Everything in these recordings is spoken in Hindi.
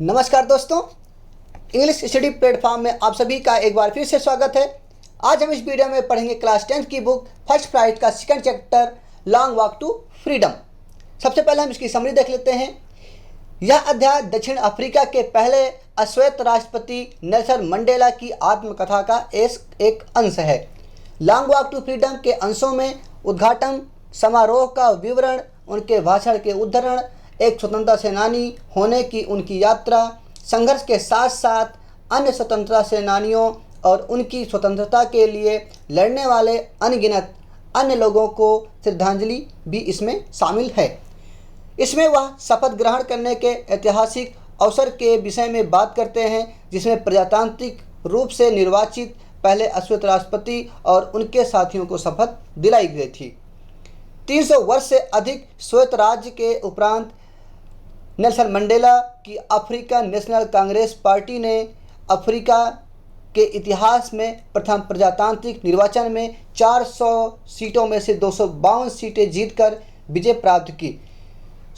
नमस्कार दोस्तों, इंग्लिश स्टडी प्लेटफॉर्म में आप सभी का एक बार फिर से स्वागत है। आज हम इस वीडियो में पढ़ेंगे क्लास 10 की बुक फर्स्ट फ्लाइट का second chapter Long Walk to Freedom. सबसे पहले हम इसकी समरी देख लेते हैं। यह अध्याय दक्षिण अफ्रीका के पहले अश्वेत राष्ट्रपति नेल्सन मंडेला की आत्मकथा का एक अंश है। लॉन्ग वॉक टू फ्रीडम के अंशों में उद्घाटन समारोह का विवरण, उनके भाषण के उद्धरण, एक स्वतंत्रता सेनानी होने की उनकी यात्रा, संघर्ष के साथ साथ अन्य स्वतंत्रता सेनानियों और उनकी स्वतंत्रता के लिए लड़ने वाले अनगिनत अन्य लोगों को श्रद्धांजलि भी इसमें शामिल है। इसमें वह शपथ ग्रहण करने के ऐतिहासिक अवसर के विषय में बात करते हैं, जिसमें प्रजातांत्रिक रूप से निर्वाचित पहले अश्वेत राष्ट्रपति और उनके साथियों को शपथ दिलाई गई थी। 300 वर्ष से अधिक श्वेत राज्य के उपरांत नेल्सन मंडेला की अफ्रीकन नेशनल कांग्रेस पार्टी ने अफ्रीका के इतिहास में प्रथम प्रजातांत्रिक निर्वाचन में 400 सीटों में से 252 सीटें जीतकर विजय प्राप्त की।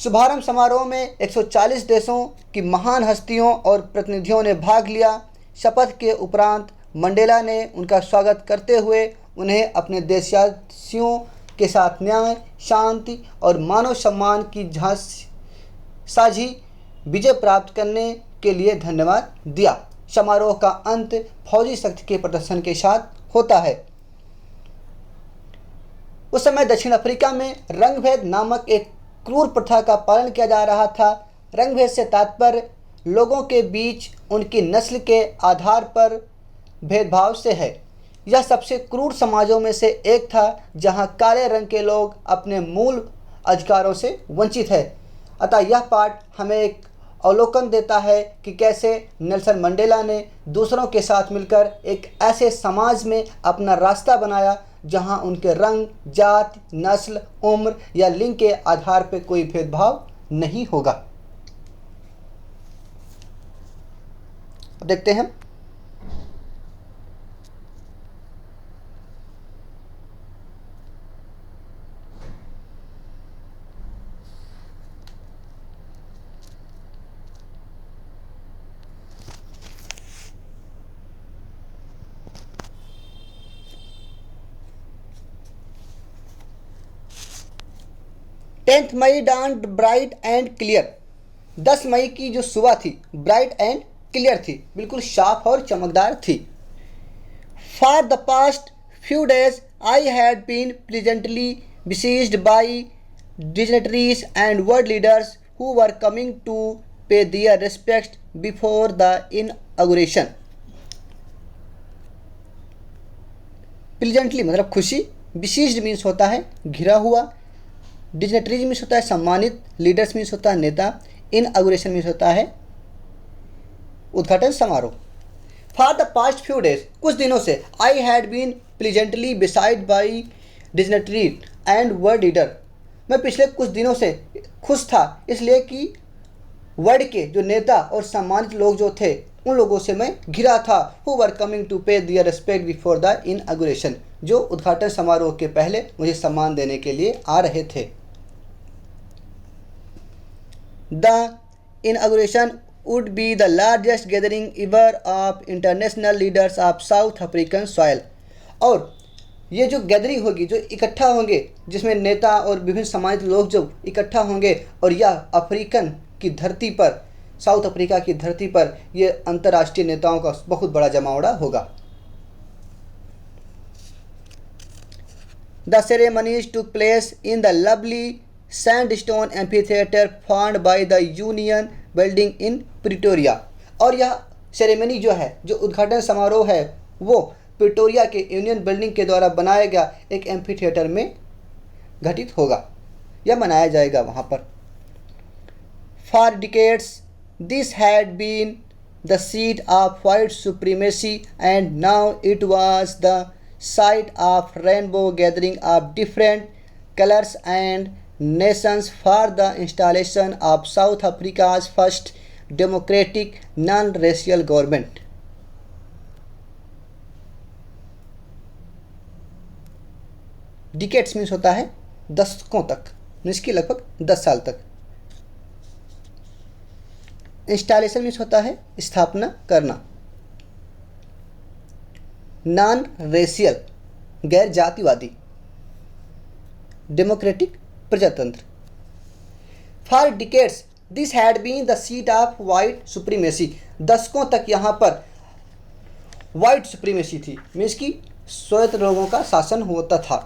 शुभारंभ समारोह में 140 देशों की महान हस्तियों और प्रतिनिधियों ने भाग लिया। शपथ के उपरांत मंडेला ने उनका स्वागत करते हुए उन्हें अपने देशवासियों के साथ न्याय, शांति और मानव सम्मान की साझी विजय प्राप्त करने के लिए धन्यवाद दिया। समारोह का अंत फौजी शक्ति के प्रदर्शन के साथ होता है। उस समय दक्षिण अफ्रीका में रंगभेद नामक एक क्रूर प्रथा का पालन किया जा रहा था। रंगभेद से तात्पर्य लोगों के बीच उनकी नस्ल के आधार पर भेदभाव से है। यह सबसे क्रूर समाजों में से एक था, जहां काले रंग के लोग अपने मूल अधिकारों से वंचित है। अतः यह पाठ हमें एक अवलोकन देता है कि कैसे नेल्सन मंडेला ने दूसरों के साथ मिलकर एक ऐसे समाज में अपना रास्ता बनाया जहां उनके रंग, जात, नस्ल, उम्र या लिंग के आधार पर कोई भेदभाव नहीं होगा। अब देखते हैं। टेंथ मई डांट ब्राइट एंड क्लियर। 10 मई की जो सुबह थी ब्राइट एंड क्लियर थी, बिल्कुल साफ और चमकदार थी। For the past few days I had been pleasantly besieged by dignitaries and world leaders who were coming to pay their respects before the inauguration। Pleasantly मतलब खुशी, besieged मीन्स होता है घिरा हुआ, डिग्नेटरीज मीन्स होता है सम्मानित, लीडर्स मीन्स होता है नेता, इनऑगरेशन मीन्स होता है उद्घाटन समारोह। For the past few days कुछ दिनों से, I had been pleasantly besieged by dignitaries and world leader, मैं पिछले कुछ दिनों से खुश था इसलिए कि वर्ल्ड के जो नेता और सम्मानित लोग जो थे उन लोगों से मैं घिरा था। हु वर कमिंग टू पे दियर रिस्पेक्ट बिफोर द इनऑगरेशन, जो उद्घाटन समारोह के पहले मुझे सम्मान देने के लिए आ रहे थे। The inauguration would be the largest gathering ever of international leaders of South African soil। और ये जो गैदरिंग होगी, जो इकट्ठा होंगे, जिसमें नेता और विभिन्न सम्मानित लोग जो इकट्ठा होंगे, और यह अफ्रीकन की धरती पर, साउथ अफ्रीका की धरती पर ये अंतर्राष्ट्रीय नेताओं का बहुत बड़ा जमावड़ा होगा। The ceremonies took place in the lovely sandstone amphitheater formed by the Union building in Pretoria। और यह सेरेमनी जो है, जो उद्घाटन समारोह है, वो प्रिटोरिया के यूनियन बिल्डिंग के द्वारा बनाया गया एक एम्फी थिएटर में घटित होगा या बनाया जाएगा वहाँ पर। For decades this had been the seat of white supremacy and now it was the site of rainbow gathering of different colors and nations for the installation of South Africa's first democratic non-racial government। Decades means होता है दशकों तक, मीन्स की लगभग 10 साल तक। इंस्टॉलेशन मीन्स होता है स्थापना करना। नॉन रेशियल गैर जातिवादी। डेमोक्रेटिक प्रजातंत्र। For decades this had been the seat of white supremacy. दशकों तक यहाँ पर वाइट सुप्रीमेसी थी, मीन्स की श्वेत लोगों का शासन होता था।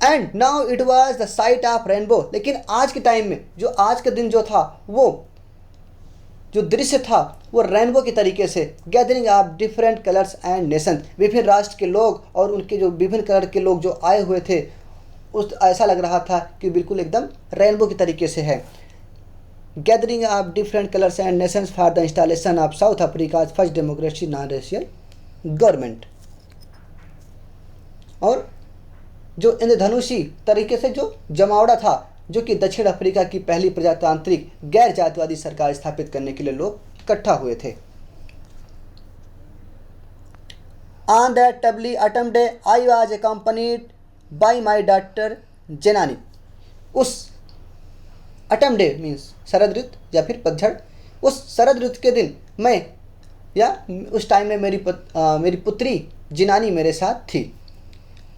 And now it was the site of rainbow. लेकिन आज के टाइम में, जो आज के दिन जो था, वो जो दृश्य था वो रेनबो के तरीके से, gathering of different colours and nation, विभिन्न राष्ट्र के लोग और उनके जो विभिन्न कलर के लोग जो आए हुए थे, उस ऐसा लग रहा था कि बिल्कुल एकदम रेनबो के तरीके से है। Gathering of different colours and Nations for the installation of south Africa first democracy non racial government. और जो इंद्रधनुषी तरीके से जो जमावड़ा था, जो कि दक्षिण अफ्रीका की पहली प्रजातांत्रिक गैर जातिवादी सरकार स्थापित करने के लिए लोग इकट्ठा हुए थे। ऑन दैट टबली autumn day I was accompanied by my daughter Zenani. उस ऑटम डे मीन्स शरद ऋतु या फिर पतझड़, उस शरद ऋतु के दिन मैं या उस टाइम में मेरी पुत्री जिनानी मेरे साथ थी।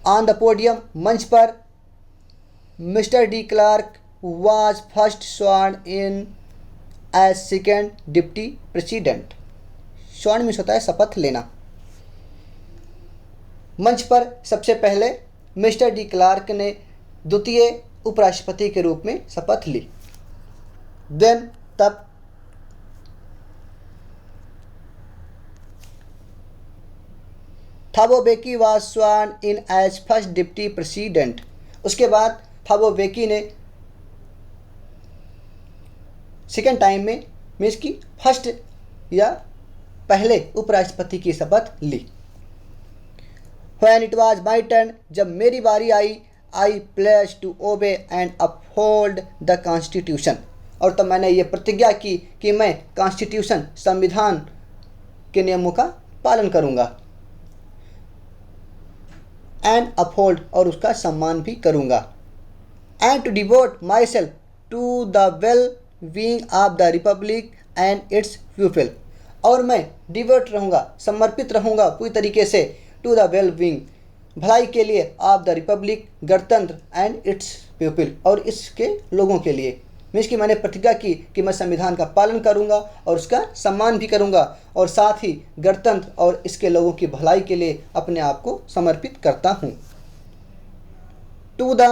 ऑन द पोडियम, मंच पर, Mister de Klerk was first sworn in as second deputy president. Sworn means होता है शपथ लेना। मंच पर सबसे पहले मिस्टर डी क्लार्क ने द्वितीय उपराष्ट्रपति के रूप में शपथ ली। देन तब Thabo Mbeki was sworn in as first deputy president. उसके बाद थाबो बेकी ने सेकेंड टाइम में मीन्स की फर्स्ट या पहले उपराष्ट्रपति की शपथ ली। When it was my turn, जब मेरी बारी आई, I pledge to obey and uphold the constitution. और तब मैंने ये प्रतिज्ञा की कि मैं कॉन्स्टिट्यूशन संविधान के नियमों का पालन करूँगा। एंड अपहोल्ड और उसका सम्मान भी करूँगा। And to devote myself to the well being of the republic and its people. और मैं डिवोट रहूँगा, समर्पित रहूँगा पूरी तरीके से टू द वेल बीइंग, भलाई के लिए, ऑफ द रिपब्लिक, गणतंत्र, एंड इट्स पीपल, और इसके लोगों के लिए। मीन्स कि मैंने प्रतिज्ञा की कि मैं संविधान का पालन करूंगा और उसका सम्मान भी करूंगा और साथ ही गणतंत्र और इसके लोगों की भलाई के लिए अपने आप को समर्पित करता हूं। To the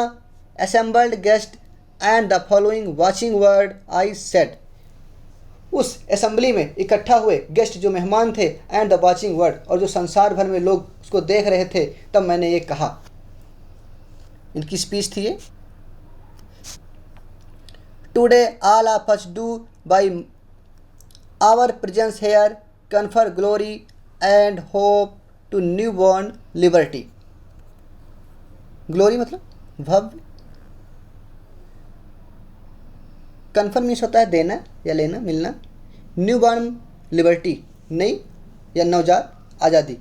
assembled guest and the following watching world I said. उस असेंबली में इकट्ठा हुए गेस्ट जो मेहमान थे, एंड द वाचिंग वर्ड, और जो संसार भर में लोग उसको देख रहे थे, तब मैंने ये कहा। इनकी स्पीच थी ये। Today all of us do by our presence here confer glory and hope to newborn liberty. Glory मतलब भव्य, कन्फर मीन्स होता है देना या लेना, मिलना। न्यूबॉर्न लिबर्टी, नई या नवजात आज़ादी।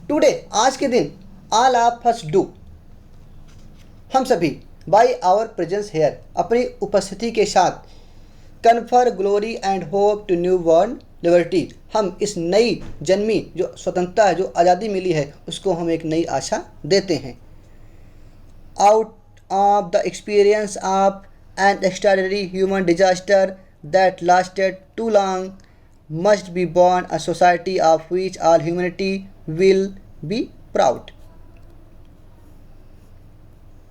टुडे आज के दिन, ऑल ऑफ अस डू, हम सभी, बाई आवर प्रेजेंस हेयर, अपनी उपस्थिति के साथ, confer glory and hope to newborn liberty, हम इस नई जन्मी जो स्वतंत्रता है, जो आज़ादी मिली है, उसको हम एक नई आशा देते हैं। Out of the experience of an extraordinary human disaster that lasted too long must be born a society of which all humanity will be proud.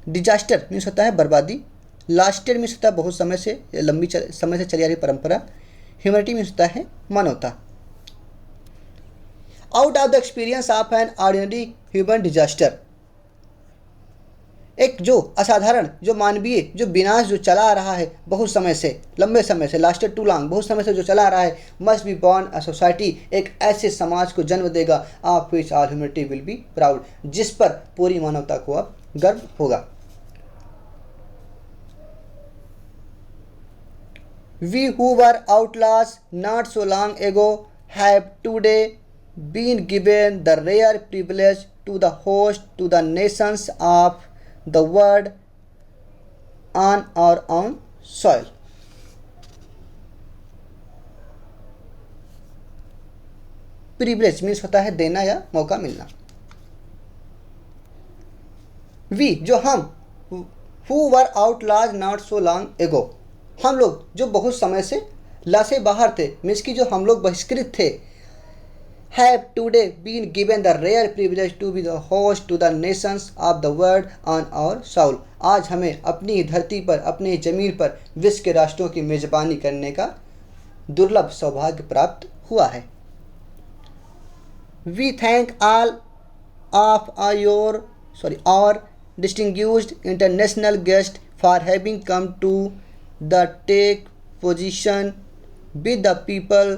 Disaster means होता है बर्बादी, लास्टेड मीन्स होता है बहुत समय से, लंबी समय से चली आ रही परंपरा, ह्यूमैनिटी मीन्स होता है मानवता। Out of the experience of an ordinary human disaster, एक जो असाधारण, जो मानवीय, जो विनाश जो चला आ रहा है बहुत समय से, लंबे समय से, लास्टेड टू लॉन्ग, बहुत समय से जो चला आ रहा है, must be born a society, एक ऐसे समाज को जन्म देगा, of which all humanity will be proud, जिस पर पूरी मानवता को अब गर्व होगा। We who were outlaws not so long ago have today been given the rare privilege to the host to the nations of the world on our own soil. Privilege means होता है देना या मौका मिलना। वी जो हम, हु वर आउट लाज नॉट सो लॉन्ग एगो, हम लोग जो बहुत समय से लाशे बाहर थे, मीन्स की जो हम लोग बहिष्कृत थे, have today been given the rare privilege to be the host to the nations of the world on our soil. आज हमें अपनी धरती पर, अपनी ज़मीन पर विश्व के राष्ट्रों की मेज़बानी करने का दुर्लभ सौभाग्य प्राप्त हुआ है। We thank all of our distinguished international guest for having come to the take position with the people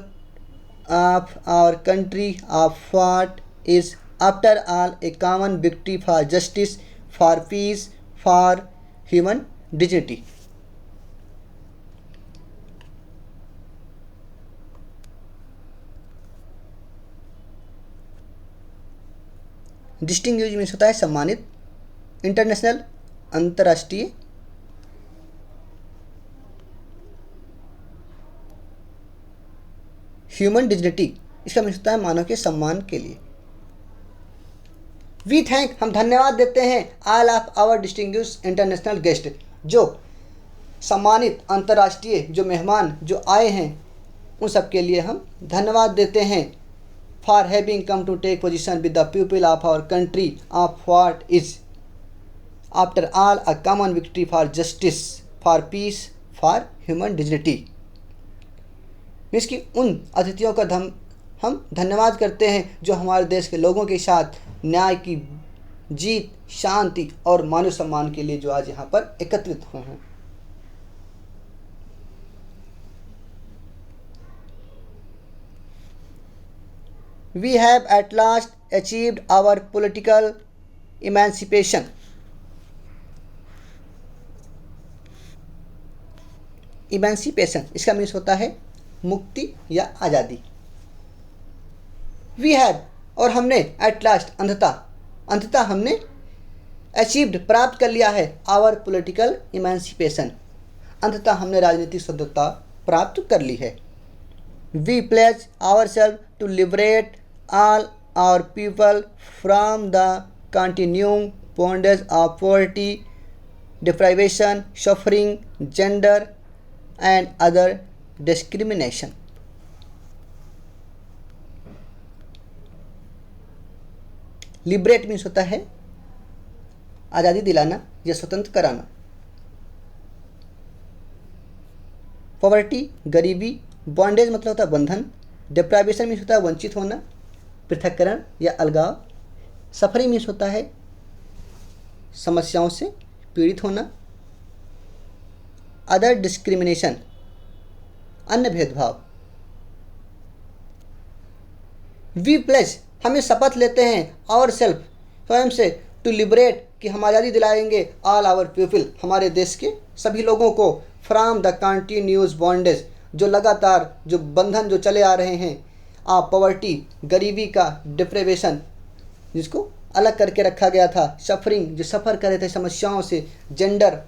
of our country of what is after all a common victory for justice, for peace, for human dignity। Distinguish means होता है सम्मानित, इंटरनेशनल अंतर्राष्ट्रीय, ह्यूमन डिग्निटी इसका मीन्स होता है मानव के सम्मान के लिए। वी थैंक हम धन्यवाद देते हैं all of our distinguished international guest जो सम्मानित अंतर्राष्ट्रीय जो मेहमान जो आए हैं उन सब के लिए हम धन्यवाद देते हैं। For having come to take position with the people of our country of what is after all a common victory for justice, for peace, for human dignity. Means कि उन अतिथियों का हम धन्यवाद करते हैं जो हमारे देश के लोगों के साथ न्याय की जीत, शांति और मानव सम्मान के लिए जो आज यहाँ पर एकत्रित हुए हैं। We have at last achieved our political emancipation। Emancipation इसका मीन्स होता है मुक्ति या आज़ादी। वी हैव और हमने एट लास्ट अंततः हमने अचीव्ड प्राप्त कर लिया है आवर पॉलिटिकल इमेंसिपेशन, अंततः हमने राजनीतिक स्वतंत्रता प्राप्त कर ली है। We pledge our self to liberate all our people from the continuing bondage of poverty, deprivation, suffering, gender and other discrimination। Liberate means होता है आज़ादी दिलाना या स्वतंत्र कराना। पॉवर्टी गरीबी, बॉन्डेज मतलब होता है बंधन, डिप्राइवेशन मीन्स होता है वंचित होना, पृथक्करण या अलगाव, सफरिंग मीन्स होता है समस्याओं से पीड़ित होना, अदर डिस्क्रिमिनेशन अन्य भेदभाव। वी प्लेज हमें शपथ लेते हैं और सेल्फ स्वयं से टू लिबरेट कि हम आज़ादी दिलाएंगे ऑल आवर पीपल हमारे देश के सभी लोगों को फ्रॉम द कंटिन्यूस बॉन्डेज जो लगातार जो बंधन जो चले आ रहे हैं, पॉवर्टी गरीबी का, डिप्रेवेशन जिसको अलग करके रखा गया था, सफरिंग जो सफ़र कर रहे थे समस्याओं से, जेंडर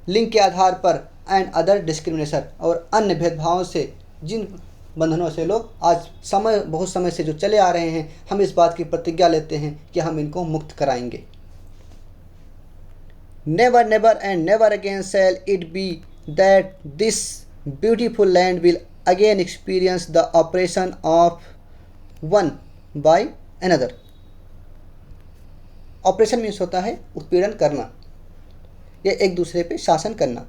लिंग के आधार पर, एंड अदर डिस्क्रिमिनेशन और अन्य भेदभावों से जिन बंधनों से लोग आज बहुत समय से जो चले आ रहे हैं, हम इस बात की प्रतिज्ञा लेते हैं कि हम इनको मुक्त कराएंगे। Never never and never again shall it be that this beautiful land will again experience the operation of one by another. Operation means होता है उत्पीड़न करना या एक दूसरे पे शासन करना।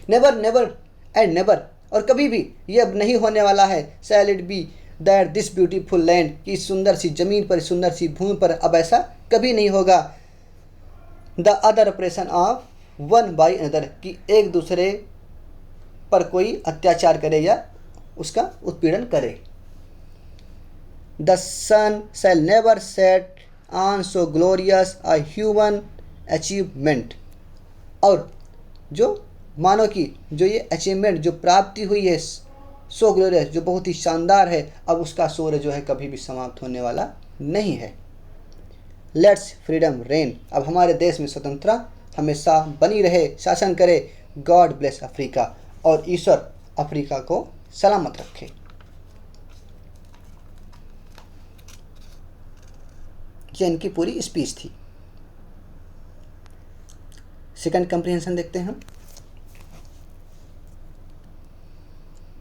नेवर नेवर एंड नेवर और कभी भी ये अब नहीं होने वाला है, shall it be that this beautiful land की सुंदर सी ज़मीन पर, सुंदर सी भूमि पर अब ऐसा कभी नहीं होगा। The other operation of one by another कि एक दूसरे पर कोई अत्याचार करे या उसका उत्पीड़न करे। The sun shall never set on so glorious a human achievement और जो मानो कि जो ये अचीवमेंट जो प्राप्ति हुई है सो ग्लोरियस जो बहुत ही शानदार है, अब उसका शौर्य जो है कभी भी समाप्त होने वाला नहीं है। लेट्स फ्रीडम रेन अब हमारे देश में स्वतंत्रता हमेशा बनी रहे, शासन करे। गॉड ब्लेस अफ्रीका और ईश्वर अफ्रीका को सलामत रखे। ये इनकी पूरी स्पीच थी। सेकंड कंप्रीहेंशन देखते हैं हम।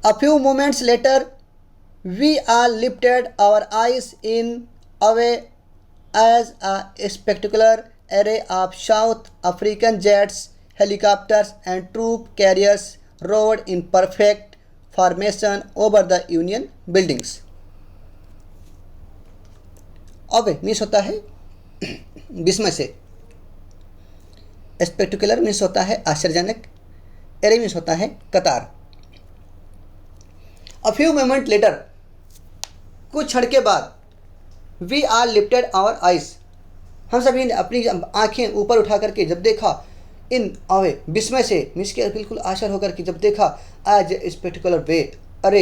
A few moments later, we all lifted our eyes in awe as a spectacular array of South African jets, helicopters, and troop carriers rode in perfect formation over the Union buildings. Away means होता है विस्मय से, स्पेक्टिकुलर मीन्स होता है आश्चर्यजनक, एरे मीन्स होता है कतार। A few moments later, कुछ क्षण के बाद, we all lifted our eyes, हम सभी ने अपनी आंखें ऊपर उठा करके जब देखा, इन अवे विस्मय से मीन्स के बिल्कुल आश्चर्य होकर के जब देखा, एज ए स्पेक्टिकुलर वे, अरे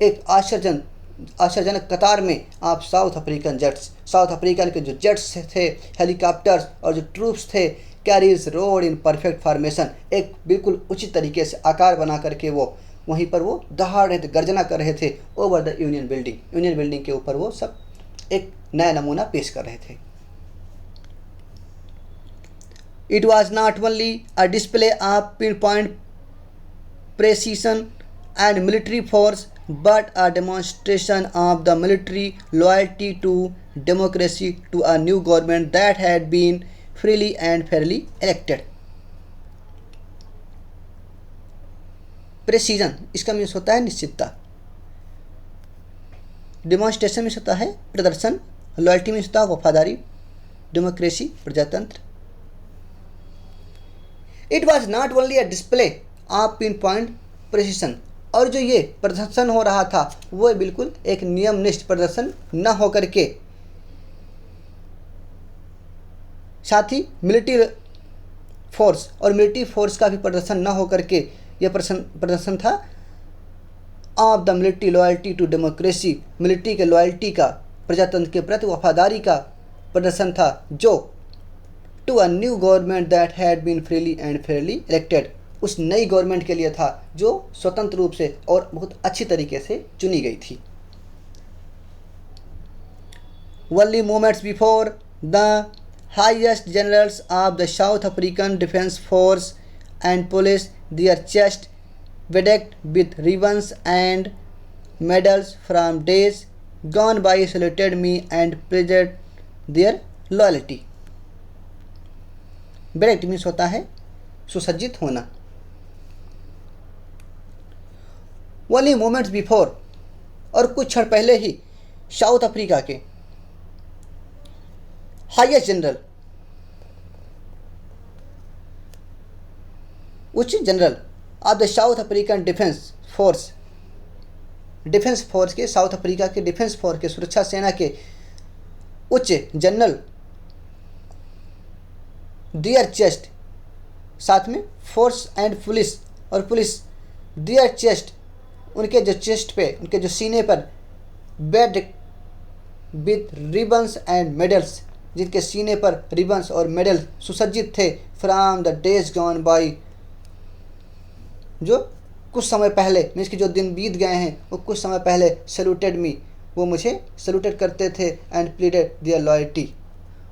एक आश्चर्यजनक कतार में आप south African jets, south African के जो जेट्स थे, हेलीकॉप्टर्स और जो ट्रूप्स थे, carries road in perfect formation, एक बिल्कुल उचित तरीके से आकार बना करके वो वहीं पर वो दहाड़ रहे थे, गर्जना कर रहे थे over the union building, union building के ऊपर वो सब एक नया नमूना पेश कर रहे थे। It was not only a display of pin point precision and military force but a demonstration of the military loyalty to democracy to a new government that had been freely and fairly elected. Precision इसका मीन्स होता है निश्चितता, डेमोन्स्ट्रेशन मीन्स होता है प्रदर्शन, लॉयल्टी मीन्स होता है वफादारी, डेमोक्रेसी प्रजातंत्र। It was not only a display of pin point precision, और जो ये प्रदर्शन हो रहा था वो बिल्कुल एक नियमनिष्ठ प्रदर्शन न होकर के, साथ ही मिलिट्री फोर्स और मिलिट्री फोर्स का भी प्रदर्शन न होकर के यह प्रदर्शन था of the military loyalty to democracy, military के लॉयल्टी का, प्रजातंत्र के प्रति वफादारी का प्रदर्शन था, जो to a new government that had been freely and fairly elected, उस नई गवर्नमेंट के लिए था जो स्वतंत्र रूप से और बहुत अच्छी तरीके से चुनी गई थी। Only moments before, the highest generals of the South African Defence Force and police, their chests bedecked with ribbons and medals from days gone by, saluted me and pledged their loyalty. Bedecked means होता है सुसज्जित होना। Only moments before, और कुछ क्षण पहले ही साउथ अफ्रीका के हाईएस्ट जनरल, उच्च general of the south African defence force, defence force के, साउथ अफ्रीका के डिफेंस फोर्स के, सुरक्षा सेना के उच्च जनरल, दियर चेस्ट, साथ में फोर्स एंड पुलिस और पुलिस, दियर चेस्ट, उनके जो चेस्ट पे, उनके जो सीने पर, bed with ribbons and medals, जिनके सीने पर रिबन्स और मेडल सुसज्जित थे, from the days gone by, जो कुछ समय पहले, मीन्स कि जो दिन बीत गए हैं वो कुछ समय पहले, सैल्यूटेड मी, वो मुझे सैल्यूटेड करते थे, एंड प्लीडेड देयर लॉयल्टी,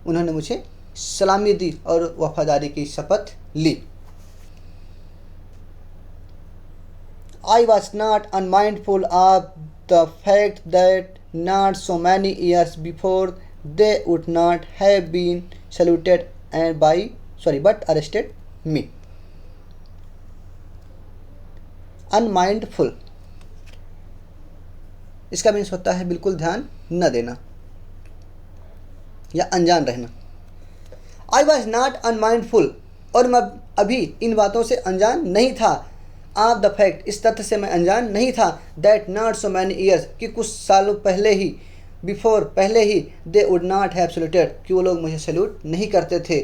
उन्होंने मुझे सलामी दी और वफादारी की शपथ ली। I was not unmindful of the fact that not so many years before they would not have been saluted and but arrested me. Unmindful इसका मीन्स होता है बिल्कुल ध्यान न देना या अनजान रहना। I was not unmindful, और मैं अभी इन बातों से अनजान नहीं था, ऑफ द फैक्ट, इस तथ्य से मैं अनजान नहीं था, that not so many years, कि कुछ सालों पहले ही, बिफोर पहले ही, they would not have saluted, कि वो लोग मुझे सैल्यूट नहीं करते थे,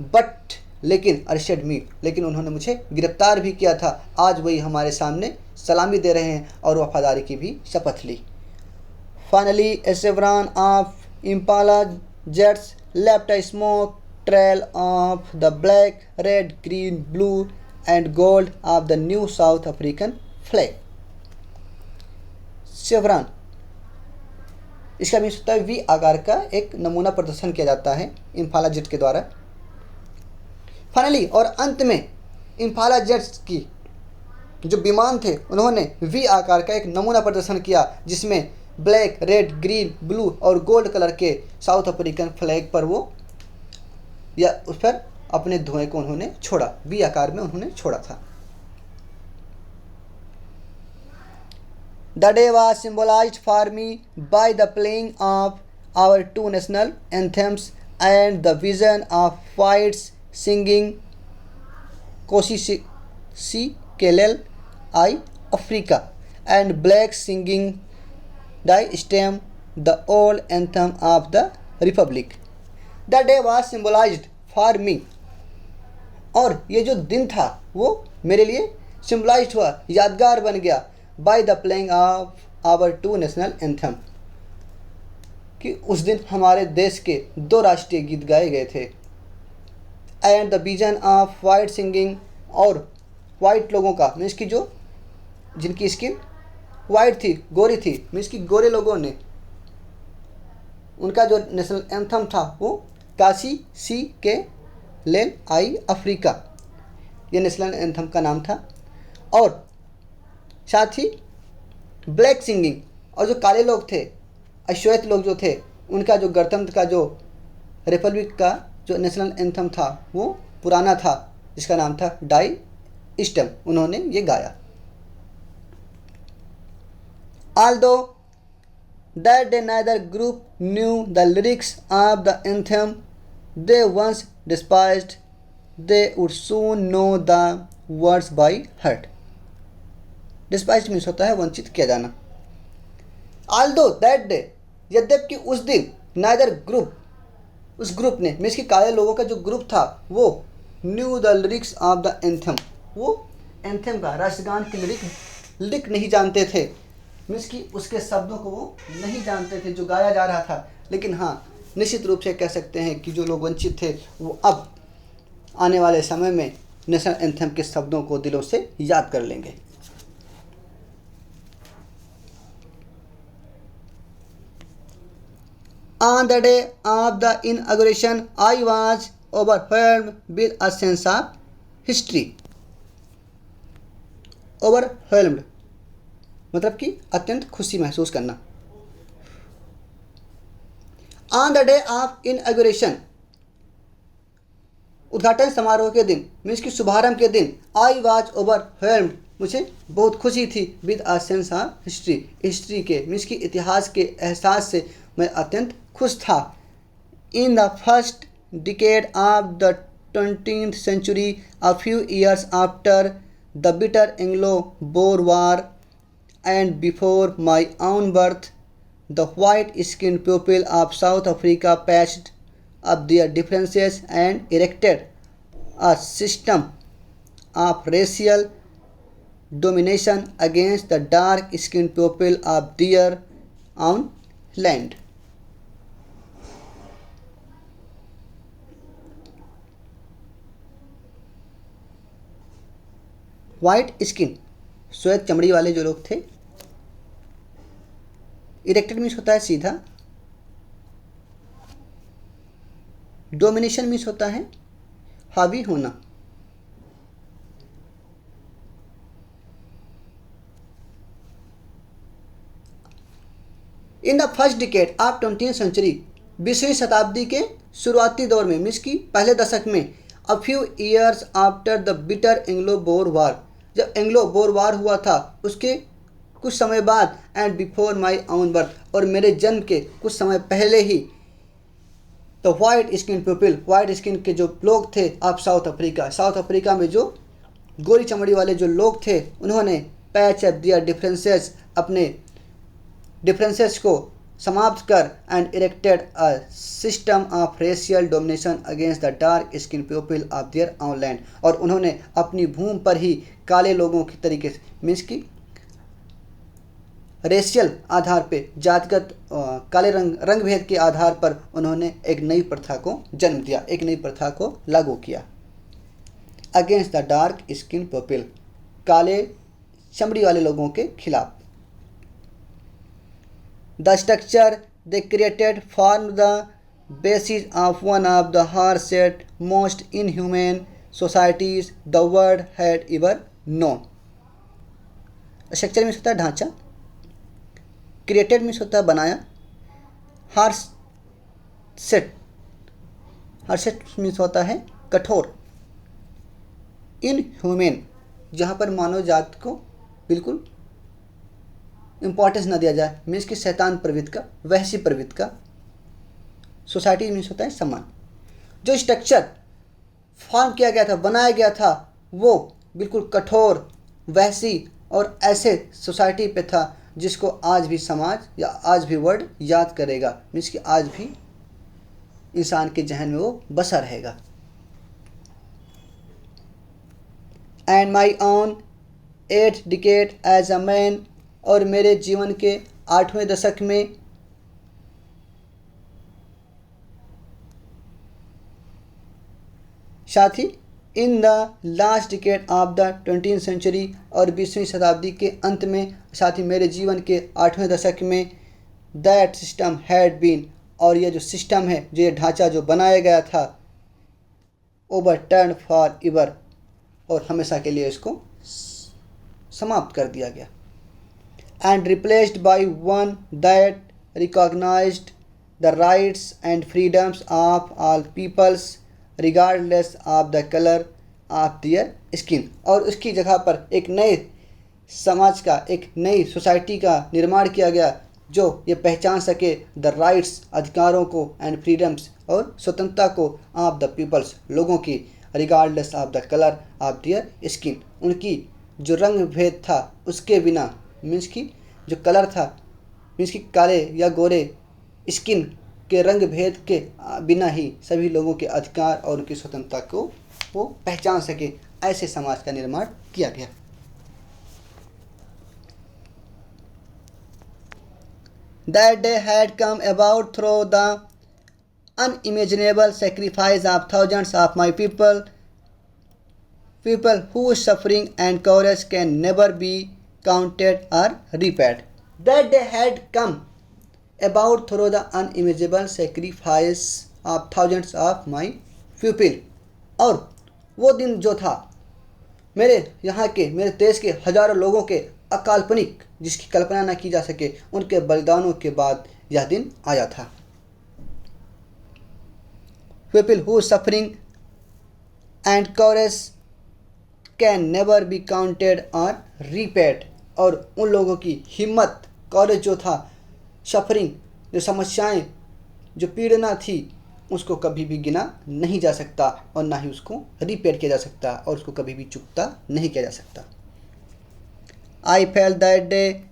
बट लेकिन अरेस्टेड मी, लेकिन उन्होंने मुझे गिरफ्तार भी किया था, आज वही हमारे सामने सलामी दे रहे हैं और वफादारी की भी शपथ ली। Finally a chevron of Impala jets left a smoke trail of the black, red, green, blue and gold of the new South African flag. Chevron इसका मीन्स होता है वी आकार का एक नमूना प्रदर्शन किया जाता है इम्फाला जेट के द्वारा। फाइनली और अंत में इम्फाला जेट्स की जो विमान थे उन्होंने वी आकार का एक नमूना प्रदर्शन किया, जिसमें ब्लैक, रेड, ग्रीन, ब्लू और गोल्ड कलर के साउथ अफ्रीकन फ्लैग पर वो या उस पर अपने धुएं को उन्होंने छोड़ा, वी आकार में उन्होंने छोड़ा था। The day was symbolized for me by the playing of our two national anthems and the vision of whites singing Kosi Kelel I Africa and blacks singing Die Stem, the old anthem of the Republic. The day was symbolized for me. और ये जो दिन था वो मेरे लिए सिम्बलाइज्ड हुआ, यादगार बन गया, by the playing of our two national anthem, कि उस दिन हमारे देश के 2 राष्ट्रीय गीत गाए गए थे। And the vision of white singing, और वाइट लोगों का मीन्स की जो जिनकी स्किन वाइट थी, गोरी थी, मीन्स की गोरे लोगों ने उनका जो नेशनल एंथम था वो कासी सी के लेल आई अफ्रीका, ये नेशनल एंथम का नाम था। और साथ ही ब्लैक सिंगिंग, और जो काले लोग थे, अश्वेत लोग जो थे, उनका जो गणतंत्र का जो रिपब्लिक का जो नेशनल एंथम था वो पुराना था, जिसका नाम था डाई स्टेम, उन्होंने ये गाया। Although that day neither group knew the lyrics of the anthem they once despised, they would soon know the words by heart. Despised means होता है वंचित किया जाना। Although that day, यद्यपि उस दिन, neither group, उस ग्रुप ने मीन्स कि काले लोगों का जो ग्रुप था वो new the lyrics of the anthem, वो एंथम का राष्ट्रगान की लिरिक नहीं जानते थे, मीन्स कि उसके शब्दों को वो नहीं जानते थे जो गाया जा रहा था। लेकिन हाँ, निश्चित रूप से कह सकते हैं कि जो लोग वंचित थे वो अब आने वाले समय में नेशनल एंथम के शब्दों को दिलों से याद कर लेंगे। On the day of the inauguration, I was overwhelmed with a sense of history. Overwhelmed मतलब कि अत्यंत खुशी महसूस करना। On the day of inauguration, उद्घाटन समारोह के दिन मीन्स कि शुभारंभ के दिन, I was overwhelmed, मुझे बहुत खुशी थी, with a sense of history, history के मीन्स कि इतिहास के एहसास से मैं अत्यंत खुश था। In the first decade of the 20th century, a few years after the bitter Anglo-Boer War and before my own birth, the white-skinned people of South Africa patched up their differences and erected a system of racial domination against the dark-skinned people of their own land. White skin, श्वेत चमड़ी वाले जो लोग थे, इरेक्टेड मीन्स होता है सीधा, डोमिनेशन मीन्स होता है हावी होना। In the first decade of 20th century, 20वीं शताब्दी के शुरुआती दौर में मीन्स की पहले दशक में, a few years after the bitter Anglo Boer war, जब एंग्लो बोर वार हुआ था उसके कुछ समय बाद, and before my own birth, और मेरे जन्म के कुछ समय पहले ही, तो white skin people, white skin के जो लोग थे of south Africa, south Africa में जो गोरी चमड़ी वाले जो लोग थे, उन्होंने पैच अप दियर डिफरेंसेस, अपने डिफरेंसेस को समाप्त कर, and erected a system of racial domination against the dark skin people of their own land, और उन्होंने अपनी भूमि पर ही काले लोगों की तरीके से मीन्स की रेशियल आधार पे, जातिगत काले रंग भेद के आधार पर उन्होंने एक नई प्रथा को जन्म दिया, एक नई प्रथा को लागू किया। Against the dark skin people, काले चमड़ी वाले लोगों के खिलाफ। The structure they created formed the basis of one of the harshest, most inhumane societies the world had ever known. Structure means होता है ढांचा, क्रिएटेड मीन्स होता है बनाया, हार्सेट हार्सेट मीन्स होता है कठोर, इनह्यूमन जहाँ पर मानव जात को बिल्कुल इंपॉर्टेंस ना दिया जाए, मीन्स कि शैतान प्रवृत्ति का, वहसी प्रवृत्ति का, सोसाइटी मीन्स होता है सम्मान। जो स्ट्रक्चर फॉर्म किया गया था, बनाया गया था, वो बिल्कुल कठोर, वहसी और ऐसे सोसाइटी पे था जिसको आज भी समाज या आज भी वर्ल्ड याद करेगा, मीन्स कि आज भी इंसान के जहन में वो बसा रहेगा। And my own 8th decade as a man, और मेरे जीवन के 8वें दशक में साथ ही in the last decade of the 20th century, और 20वीं शताब्दी के अंत में, साथ ही मेरे जीवन के 8वें दशक में, दैट सिस्टम हैड बीन, और ये जो सिस्टम है, जो ये ढांचा जो बनाया गया था, ओवरटर्न फॉर एवर, और हमेशा के लिए इसको समाप्त कर दिया गया। And replaced by one that recognised the rights and freedoms of all peoples regardless of the colour of their skin, और उसकी जगह पर एक नए समाज का, एक नई सोसाइटी का निर्माण किया गया जो ये पहचान सके द राइट्स, अधिकारों को, एंड फ्रीडम्स, और स्वतंत्रता को, ऑफ द पीपल्स, लोगों की, regardless of the colour of their skin, उनकी जो रंग भेद था उसके बिना, मीन्स की जो कलर था, मीन्स की काले या गोरे, स्किन के रंग भेद के बिना ही सभी लोगों के अधिकार और उनकी स्वतंत्रता को वो पहचान सके, ऐसे समाज का निर्माण किया गया। That day had come about through the unimaginable sacrifice of thousands of my people whose suffering and courage can never be counted or repaid. That day had come about through the unimaginable sacrifice of thousands of my people, और वो दिन जो था मेरे यहाँ के, मेरे देश के हजारों लोगों के अकाल्पनिक, जिसकी कल्पना न की जा सके, उनके बलिदानों के बाद यह दिन आया था। People whose suffering and courage can never be counted or repaid, और उन लोगों की हिम्मत, कॉरेज जो था, सफरिंग जो समस्याएं, जो पीड़ना थी, उसको कभी भी गिना नहीं जा सकता और ना ही उसको रिपेयर किया जा सकता और उसको कभी भी चुकता नहीं किया जा सकता। I felt that day,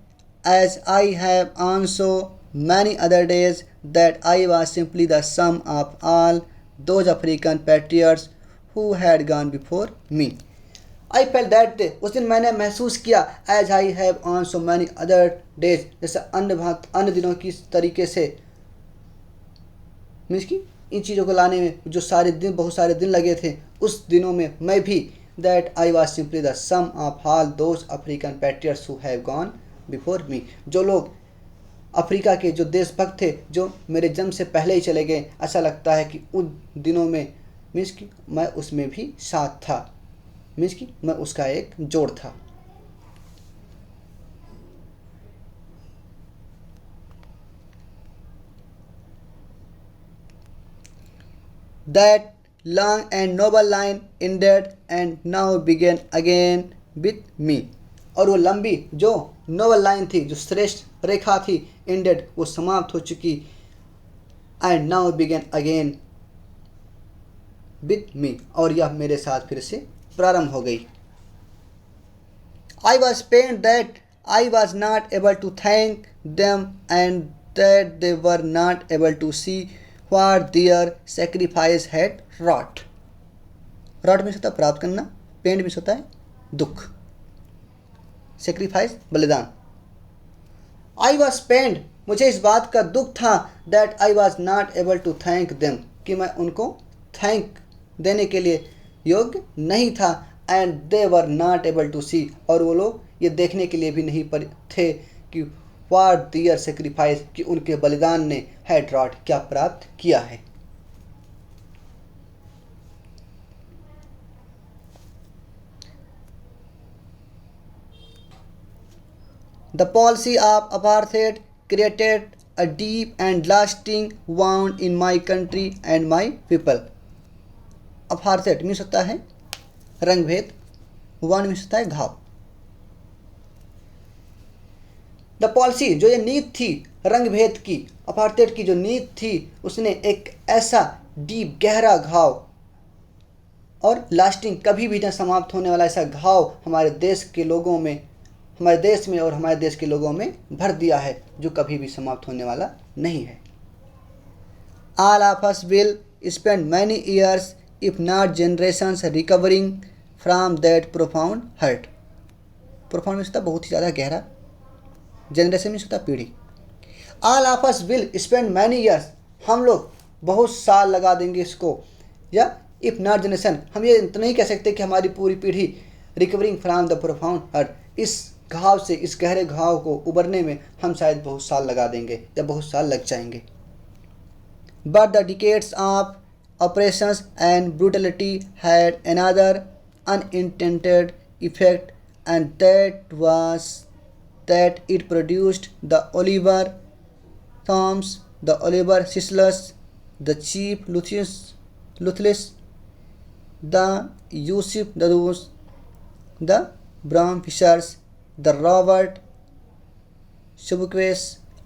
as I have on so many other days, that I was simply the sum of all those African patriots who had gone before me. I felt that day, उस दिन मैंने महसूस किया, as I have on so many other days, जैसे अन्य दिनों की तरीके से, मीन्स की इन चीज़ों को लाने में जो सारे दिन, बहुत सारे दिन लगे थे, उस दिनों में मैं भी, that I was simply the sum of all those African patriots who have gone before me, जो लोग अफ्रीका के जो देशभक्त थे, जो मेरे जन्म से पहले ही चले गए, ऐसा लगता है कि उन दिनों में, मीन्स कि मैं उसमें भी साथ था, मीन्स कि मैं उसका एक जोड़ था। That long and noble line ended and now began again with me, और वो लंबी जो नोबल लाइन थी, जो श्रेष्ठ रेखा थी, ended, वो समाप्त हो चुकी, and now began again with me, और यह मेरे साथ फिर से प्रारंभ हो गई। I was pained that I was not able to thank them and that they were not able to see what their sacrifice had wrought. wrought means होता है प्राप्त करना, पेंड मीन्स होता है दुख, सेक्रीफाइस बलिदान। I was pained, मुझे इस बात का दुख था, that I was not able to thank them, कि मैं उनको थैंक देने के लिए योग्य नहीं था, and they were not able to see, और वो लोग ये देखने के लिए भी नहीं थे कि फॉर दियर सेक्रीफाइस, कि उनके बलिदान ने हैड रॉट क्या प्राप्त किया है। The policy of apartheid created a deep and lasting wound in my country and my people। Apartheid means होता है रंगभेद, वाउंड मीन्स होता है घाव। द पॉलिसी जो ये नीति थी रंगभेद की, अपार्थेड की जो नीति थी, उसने एक ऐसा डीप गहरा घाव और लास्टिंग कभी भी न समाप्त होने वाला ऐसा घाव हमारे देश के लोगों में, हमारे देश में और हमारे देश के लोगों में भर दिया है, जो कभी भी समाप्त होने वाला नहीं है। All of us will spend many years, if not generations, recovering from that profound hurt। profound means होता बहुत ही ज़्यादा गहरा, जनरेशन मीन्स होता पीढ़ी। All of us will spend many years, हम लोग बहुत साल लगा देंगे इसको, या if not generation, हम ये तो नहीं कह सकते कि हमारी पूरी पीढ़ी recovering from the profound hurt, इस घाव से, इस गहरे घाव को उबरने में हम शायद बहुत साल लगा देंगे या बहुत साल लग जाएंगे। But the decades of operations and brutality had another unintended effect, and that was that it produced the Oliver Tambos, the Oliver Sisulus, the Chief Luthulis, the Yusuf Dadoos, the Brown Fischers, the Robert Schumann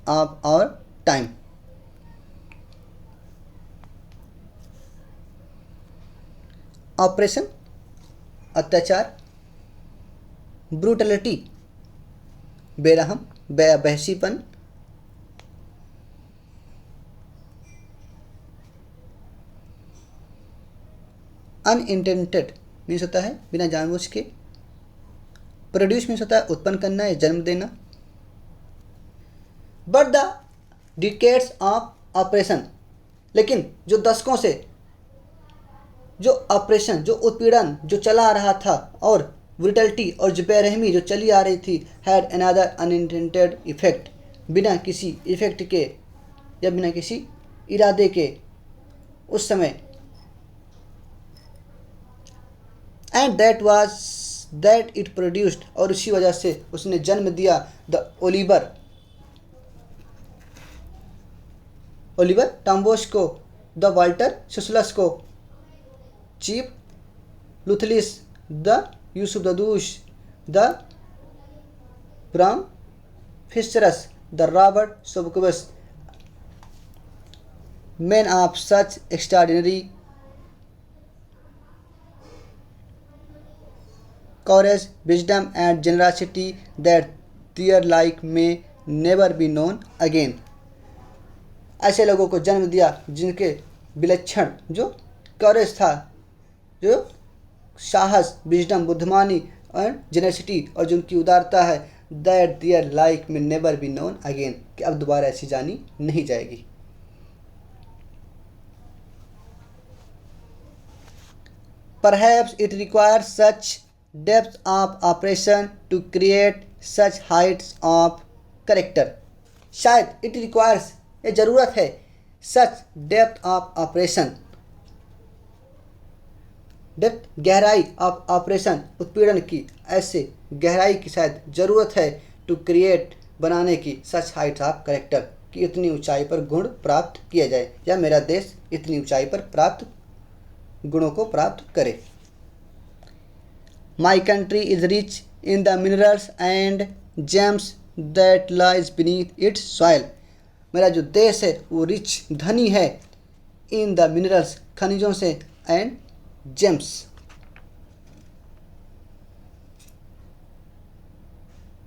of our time। Operation अत्याचार, ब्रूटलिटी बेरहम बहसीपन, अनइंटेंडेड मीन्स होता है बिना जानबूझ के, प्रोड्यूस मीन्स होता है उत्पन्न करना या जन्म देना। But the decades of operation, लेकिन जो दशकों से जो ऑपरेशन, जो उत्पीड़न जो चला आ रहा था, और ब्रूटलिटी और जो बेरहमी जो चली आ रही थी, हैड अनदर अनइंटेंडेड इफेक्ट, बिना किसी इफेक्ट के या बिना किसी इरादे के उस समय, एंड दैट इट प्रोड्यूस्ड, और उसी वजह से उसने जन्म दिया द ओलिवर टम्बोस को, द वाल्टर सिसलस को, Chief Luthulis, the Yusuf Dadoos, the Bram Fischers, the Robert Sobukwes, men of such extraordinary courage, wisdom and generosity that their like may never be known again। ऐसे लोगों को जन्म दिया जिनके विलक्षण जो कॉरेज था, जो साहस, विजडम बुद्धिमानी और जेनरसिटी, और जिनकी उदारता है, दैट देयर लाइक में नेवर बी नोन अगेन, कि अब दोबारा ऐसी जानी नहीं जाएगी। Perhaps it requires such depth of operation to create such heights of character। शायद it requires, ये ज़रूरत है, such depth of operation, depth गहराई ऑफ ऑपरेशन उत्पीड़न की, ऐसे गहराई की शायद ज़रूरत है, टू क्रिएट बनाने की, सच हाइट्स ऑफ करेक्टर, कि इतनी ऊंचाई पर गुण प्राप्त किया जाए, या मेरा देश इतनी ऊंचाई पर प्राप्त गुणों को प्राप्त करे। My country is rich in the minerals and James that lies beneath it's soil. मेरा जो देश है वो रिच, धनी है, इन द मिनरल्स खनिजों से, and James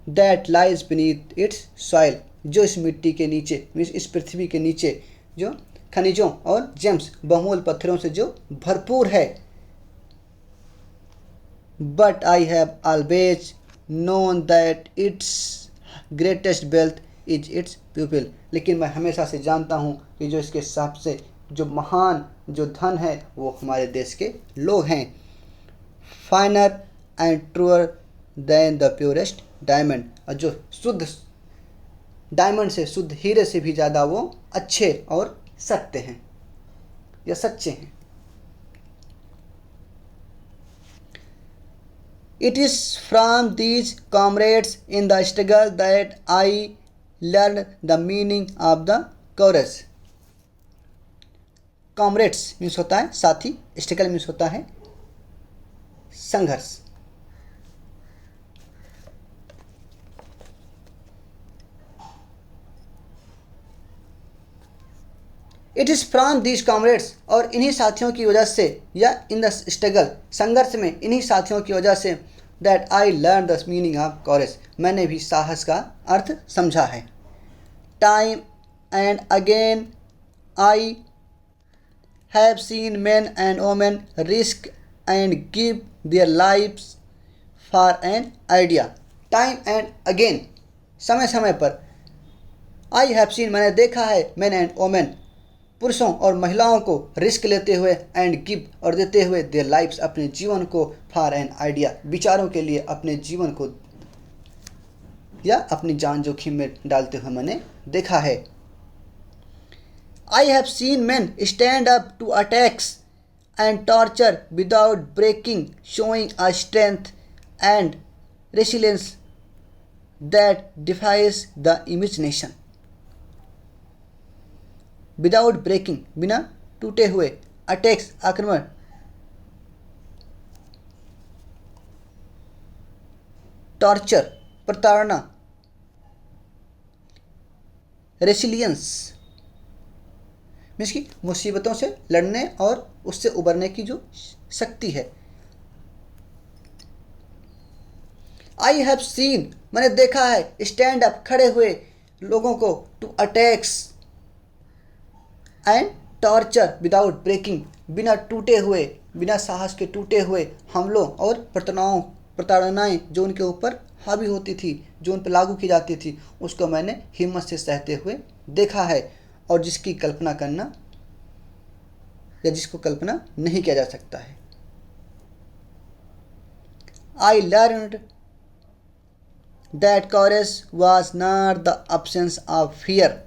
that lies beneath it's soil, जो इस मिट्टी के नीचे, इस पृथ्वी के नीचे जो खनिजों और जेम्स बहुमूल्य पत्थरों से जो भरपूर है। But I have always known that it's greatest wealth is it's people. लेकिन मैं हमेशा से जानता हूँ कि जो इसके सबसे जो महान जो धन है वो हमारे देश के लोग हैं। Finer and truer than the purest diamond, और जो शुद्ध डायमंड से, शुद्ध हीरे से भी ज़्यादा वो अच्छे और सत्य हैं या सच्चे हैं। It is from these comrades in the struggle that I learned the meaning of the chorus. Comrades means होता है साथी, स्ट्रगल मीन्स होता है संघर्ष। It is from these comrades, और इन्हीं साथियों की वजह से, या इन द स्ट्रगल, संघर्ष में इन्हीं साथियों की वजह से, that I learn the meaning of courage, मैंने भी साहस का अर्थ समझा है। Time and again I have seen men and women risk and give their lives for an idea. Time and again, समय समय पर, आई हैव सीन, मैंने देखा है, मैन एंड वोमेन, पुरुषों और महिलाओं को रिस्क लेते हुए, एंड गिव, और देते हुए, देयर लाइफ्स, अपने जीवन को, फॉर एन आइडिया, विचारों के लिए अपने जीवन को या अपनी जान जोखिम में डालते हुए मैंने देखा है। I have seen man stand up to attacks and torture without breaking, showing a strength and resilience that defies the imagination. Without breaking, बिना टूटे हुए, अटैक्स, आक्रमण, टॉर्चर, प्रताड़ना, रेसिलियंस मीन्स की मुसीबतों से लड़ने और उससे उबरने की जो शक्ति है। आई हैव सीन, मैंने देखा है, स्टैंड अप, खड़े हुए लोगों को, to attacks and torture without breaking, बिना टूटे हुए, बिना साहस के टूटे हुए हमलों और प्रताड़नाएँ जो उनके ऊपर हावी होती थी, जो उन पर लागू की जाती थी, उसको मैंने हिम्मत से सहते हुए देखा है, और जिसकी कल्पना करना या जिसको कल्पना नहीं किया जा सकता है। I learned that courage was not the absence of fear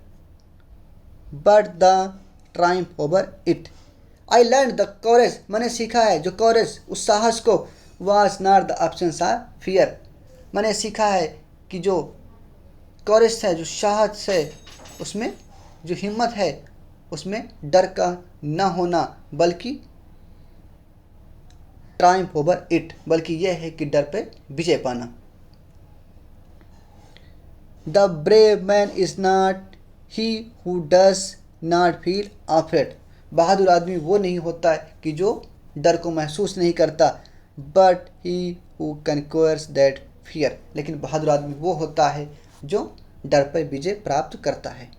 but the triumph over it. I learn the courage, मैंने सीखा है, जो कॉरेज, उस साहस को, was not the absence of fear, मैंने सीखा है कि जो कॉरेज है, जो साहस है, उसमें जो हिम्मत है, उसमें डर का न होना, बल्कि ट्रायम्फ ओवर इट, बल्कि यह है कि डर पे विजय पाना। The brave man is not he who does not feel afraid. बहादुर आदमी वो नहीं होता है कि जो डर को महसूस नहीं करता, but he who conquers that fear, लेकिन बहादुर आदमी वो होता है जो डर पर विजय प्राप्त करता है।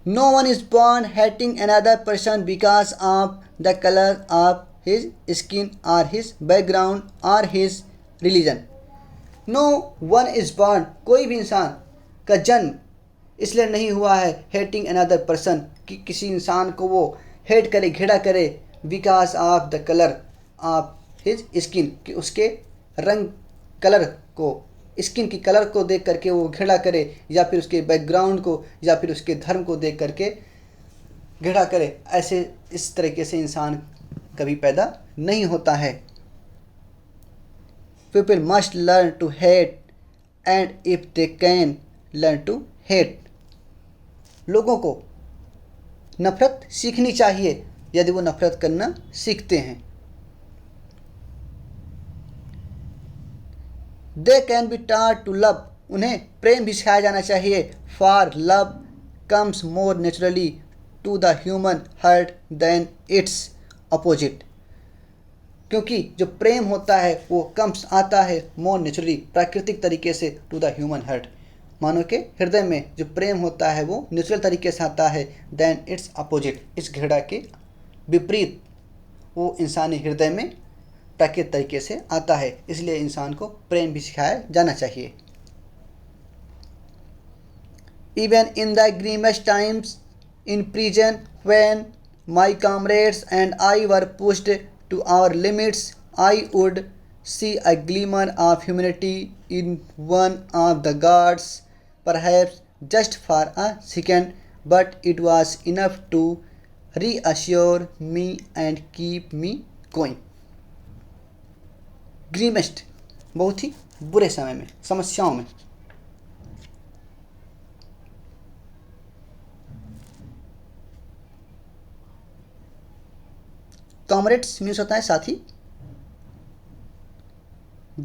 No one is born hating another person because of the colour of his skin और हिज बैकग्राउंड और his religion. No one is born, कोई भी इंसान का जन्म इसलिए नहीं हुआ है, हेटिंग अनदर पर्सन, कि किसी इंसान को वो हेट करे, घृणा करे, because of the colour of his skin, कि उसके रंग, कलर को, स्किन की कलर को देख करके वो घृणा करे, या फिर उसके बैकग्राउंड को, या फिर उसके धर्म को देख करके घृणा करे। ऐसे इस तरीके से इंसान कभी पैदा नहीं होता है। People must learn to hate, and if they can learn to hate, लोगों को नफरत सीखनी चाहिए यदि वो नफरत करना सीखते हैं। They can be taught to love, उन्हें प्रेम भी सिखाया जाना चाहिए। For love comes more naturally to the human heart than its opposite, क्योंकि जो प्रेम होता है वो कम्स आता है मोर नेचुरली, प्राकृतिक तरीके से, टू द ह्यूमन हार्ट, मानव के हृदय में जो प्रेम होता है वो नेचुरल तरीके से आता है, देन इट्स अपोजिट, इस घृणा के विपरीत वो इंसानी हृदय में प्राकृतिक तरीके से आता है। इसलिए इंसान को प्रेम भी सिखाया जाना चाहिए। Even in the grimmest times in prison when my comrades and I were pushed to our limits, I would see a glimmer of humanity in one of the guards, perhaps just for a second, but it was enough to reassure me and keep me going. Grimmest, बहुत ही बुरे समय में, समस्याओं में। कॉमरेड्स मीन्स होता है साथी।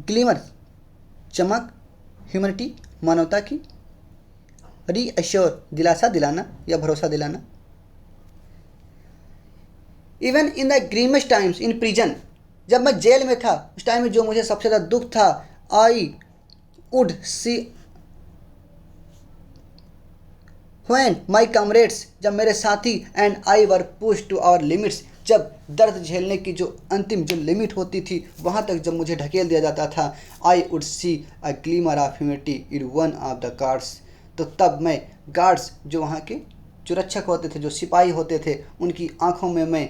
ग्लिमर चमक, ह्यूमनिटी मानवता की, रीअश्योर दिलासा दिलाना या भरोसा दिलाना। Even in the grimmest times in prison, जब मैं जेल में था उस टाइम में जो मुझे सबसे ज़्यादा दुख था, I would see when my comrades, जब मेरे साथी and I were push to our limits, जब दर्द झेलने की जो अंतिम जो लिमिट होती थी वहाँ तक जब मुझे ढकेल दिया जाता था, I would see a glimmer of humanity in one of the guards, तो तब मैं गार्ड्स जो वहाँ के जो रक्षक होते थे, जो सिपाही होते थे, उनकी आंखों में मैं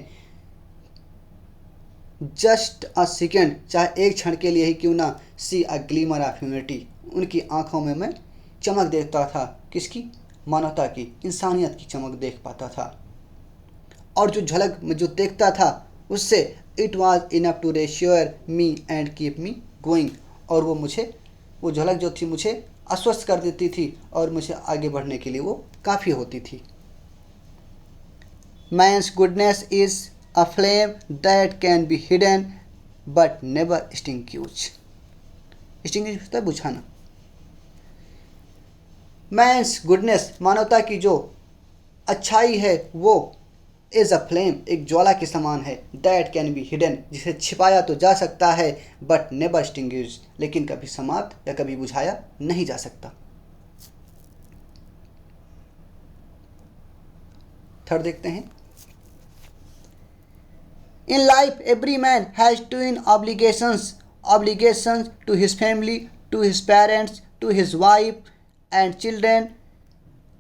जस्ट अ सेकेंड, चाहे एक क्षण के लिए ही क्यों ना, सी अ ग्लीमर ऑफ ह्यूमनिटी, उनकी आंखों में मैं चमक देखता था। किसकी? मानवता की, इंसानियत की चमक देख पाता था। और जो झलक में जो देखता था उससे it was enough to reassure me and keep me going, और वो मुझे, वो झलक जो थी मुझे आश्वस्त कर देती थी और मुझे आगे बढ़ने के लिए वो काफ़ी होती थी। Man's goodness is a flame that can be hidden but never extinguished. extinguish होता है बुझाना। मैंस गुडनेस, मानवता की जो अच्छाई है वो इज़ अ फ्लेम, एक ज्वाला के समान है, दैट कैन बी हिडन, जिसे छिपाया तो जा सकता है, बट नेवर एक्सटिंग्विश, लेकिन कभी समाप्त या कभी बुझाया नहीं जा सकता। थर्ड देखते हैं। In life, every man has twin obligations, obligations to his family, to his parents, to his wife and children,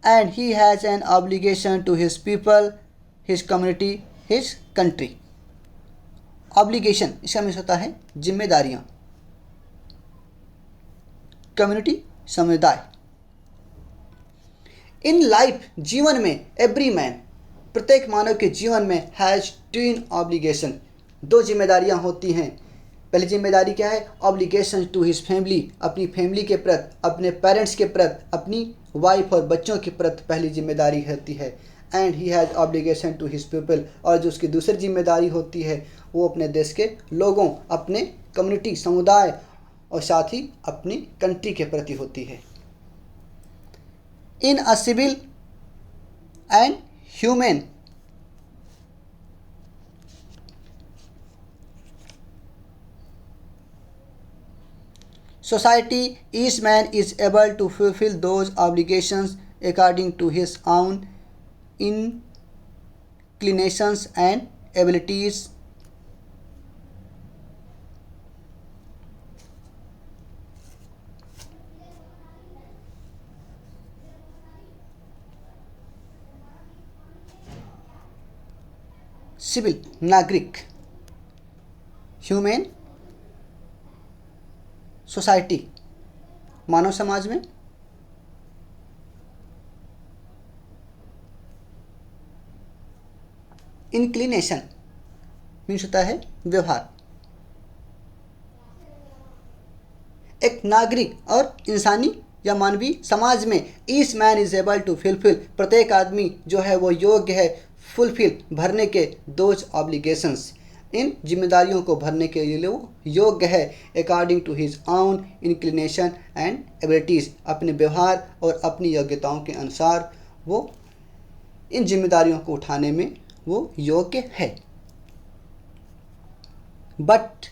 and he has an obligation to his people, his community, his country. Obligation इसका मीन्स होता है जिम्मेदारियाँ, कम्युनिटी समुदाय। इन लाइफ जीवन में, एवरी मैन प्रत्येक मानव के जीवन में हैज़ ट्विन ऑब्लिगेशन, दो जिम्मेदारियां होती हैं। पहली जिम्मेदारी क्या है? ऑब्लिगेशन टू हिज फैमिली, अपनी फैमिली के प्रति, अपने पेरेंट्स के प्रति, अपनी वाइफ और बच्चों के प्रति पहली जिम्मेदारी होती है। And he has obligation to his people, और जो उसकी दूसरी जिम्मेदारी होती है वो अपने देश के लोगों, अपने कम्युनिटी समुदाय और साथ ही अपनी कंट्री के प्रति होती है। In a civil and human society, each man is able to fulfill those obligations according to his own inclinations and abilities. Civil नागरिक, ह्यूमन सोसाइटी मानव समाज में, इंक्लिनेशन मीन्स होता है व्यवहार। एक नागरिक और इंसानी या मानवीय समाज में each man is able to fulfil, प्रत्येक आदमी जो है वो योग्य है फुलफिल, भरने के दोज ऑब्लिगेशंस, इन जिम्मेदारियों को भरने के लिए वो योग्य है, according to his own inclination and abilities, अपने व्यवहार और अपनी योग्यताओं के अनुसार वो इन जिम्मेदारियों को उठाने में वो योग्य है। But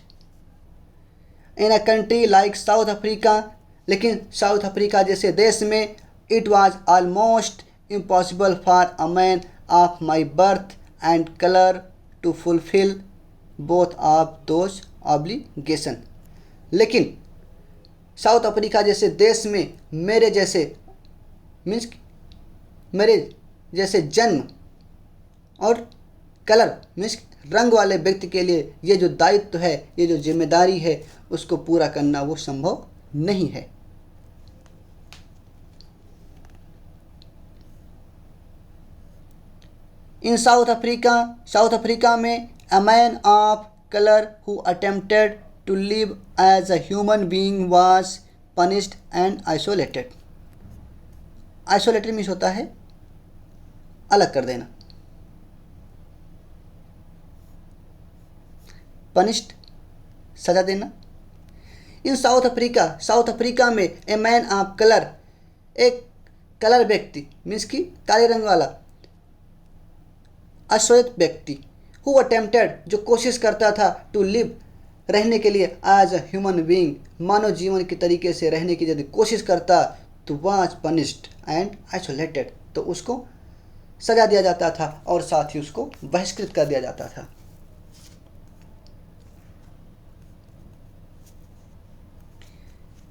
in a country like South Africa, लेकिन साउथ अफ्रीका जैसे देश में it was almost impossible for a man of my birth and colour to fulfil both of those obligation, लेकिन साउथ अफ्रीका जैसे देश में मेरे जैसे मीन्स मेरे जैसे जन्म और कलर मीन्स रंग वाले व्यक्ति के लिए ये जो दायित्व है, ये जो जिम्मेदारी है, उसको पूरा करना वो संभव नहीं है। इन साउथ अफ्रीका में a man of colour who attempted to live as a human being was punished and isolated. Isolated means होता है अलग कर देना, पनिश्ड सजा देना। इन साउथ अफ्रीका में ए मैन ऑफ कलर, एक कलर व्यक्ति मीन्स की काले रंग वाला अश्वेत व्यक्ति, हु अटेम्प्टेड जो कोशिश करता था, टू लिव रहने के लिए, एज अ ह्यूमन बीइंग मानव जीवन के तरीके से रहने की यदि कोशिश करता, तो वाज पनिश्ड एंड आइसोलेटेड, तो उसको सजा दिया जाता था और साथ ही उसको बहिष्कृत कर दिया जाता था।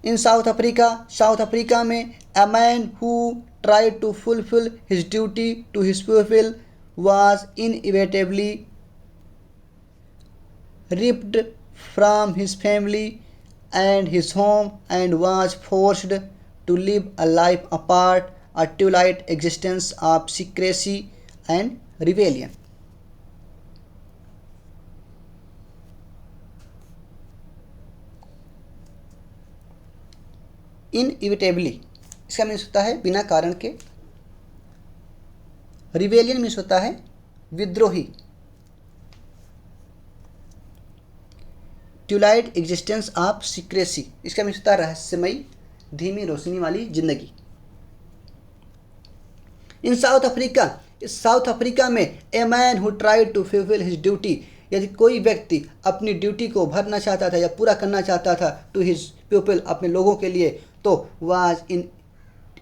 इन साउथ अफ्रीका में a man who tried to fulfil his duty to his people was inevitably ripped from his family and his home and was forced to live a life apart, a twilight existence of secrecy and rebellion. Inevitably इसका मीन्स होता है बिना कारण के, रिवेलियन मीन्स होता है विद्रोही, ट्यूलाइट एग्जिस्टेंस ऑफ सीक्रेसी इसका मीन्स होता है रहस्यमयी धीमी रोशनी वाली जिंदगी। इन साउथ अफ्रीका में a man who tried to fulfil his duty, यदि कोई व्यक्ति अपनी ड्यूटी को भरना चाहता था या पूरा करना चाहता था, टू हिज पीपल अपने लोगों के लिए, तो was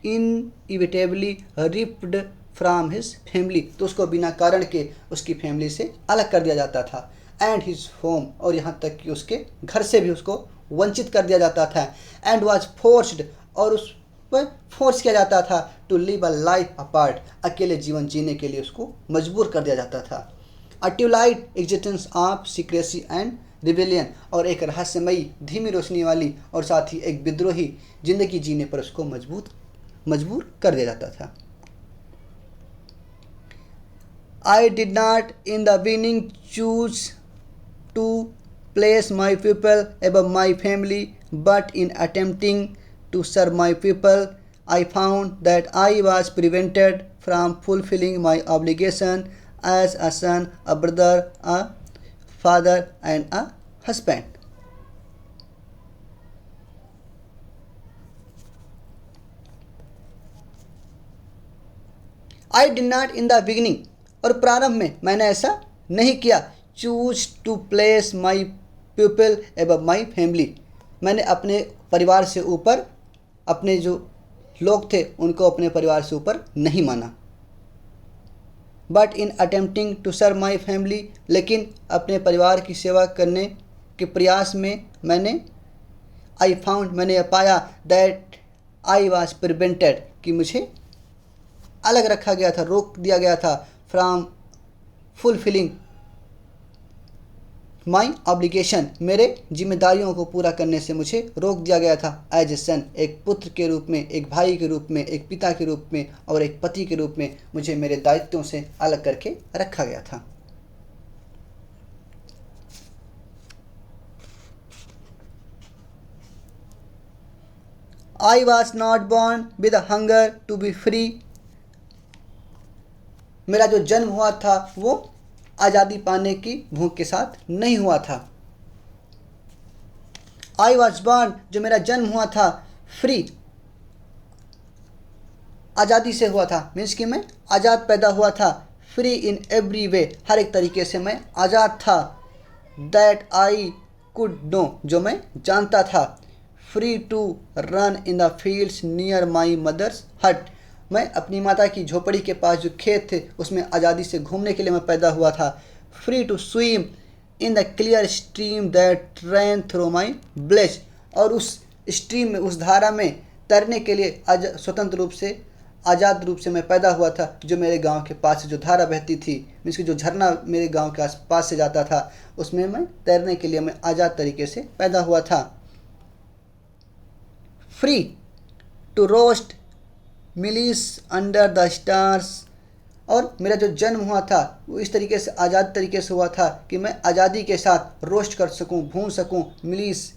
inevitably ripped from his family, तो उसको बिना कारण के उसकी फैमिली से अलग कर दिया जाता था, एंड हिज होम और यहाँ तक कि उसके घर से भी उसको वंचित कर दिया जाता था, एंड वाज फोर्स्ड और उस पर फोर्स किया जाता था, to live a life apart अकेले जीवन जीने के लिए उसको मजबूर कर दिया जाता था, a twilight existence of secrecy and rebellion और एक रहस्यमयी धीमी रोशनी वाली और साथ ही एक विद्रोही जिंदगी जीने पर उसको मजबूर कर दिया जाता था। I did not in the beginning choose to place my people above my family, but in attempting to serve my people, I found that I was prevented from fulfilling my obligation as a son, a brother, a father, and a husband. I did not in the beginning और प्रारंभ में मैंने ऐसा नहीं किया, choose to place my people above my family, मैंने अपने परिवार से ऊपर अपने जो लोग थे उनको अपने परिवार से ऊपर नहीं माना, but in attempting to serve my family, लेकिन अपने परिवार की सेवा करने के प्रयास में मैंने आई फाउंड मैंने पाया दैट आई वॉज प्रिवेंटेड कि मुझे अलग रखा गया था, रोक दिया गया था, फ्रॉम फुलफिलिंग माई ऑब्लिगेशन मेरे जिम्मेदारियों को पूरा करने से मुझे रोक दिया गया था, एज ए सन एक पुत्र के रूप में, एक भाई के रूप में, एक पिता के रूप में और एक पति के रूप में मुझे मेरे दायित्वों से अलग करके रखा गया था। I was not born with a hunger to be free, मेरा जो जन्म हुआ था वो आज़ादी पाने की भूख के साथ नहीं हुआ था। I was born जो मेरा जन्म हुआ था फ्री आज़ादी से हुआ था, मीन्स कि मैं आज़ाद पैदा हुआ था, फ्री इन एवरी वे हर एक तरीके से मैं आज़ाद था, दैट आई कुड नो जो मैं जानता था, free to run in the fields near my mother's hut मैं अपनी माता की झोपड़ी के पास जो खेत थे उसमें आज़ादी से घूमने के लिए मैं पैदा हुआ था, free to swim in the clear stream that ran through my village और उस स्ट्रीम में उस धारा में तैरने के लिए स्वतंत्र रूप से आज़ाद रूप से मैं पैदा हुआ था, जो मेरे गांव के पास से जो धारा बहती थी, मीन्स कि जो झरना मेरे गांव के आसपास से जाता था, उसमें मैं तैरने के लिए मैं आज़ाद तरीके से पैदा हुआ था। फ्री टू रोस्ट मिलीस अंडर द स्टार्स, और मेरा जो जन्म हुआ था वो इस तरीके से आज़ाद तरीके से हुआ था कि मैं आज़ादी के साथ रोस्ट कर सकूं, भून सकूं, मिलीस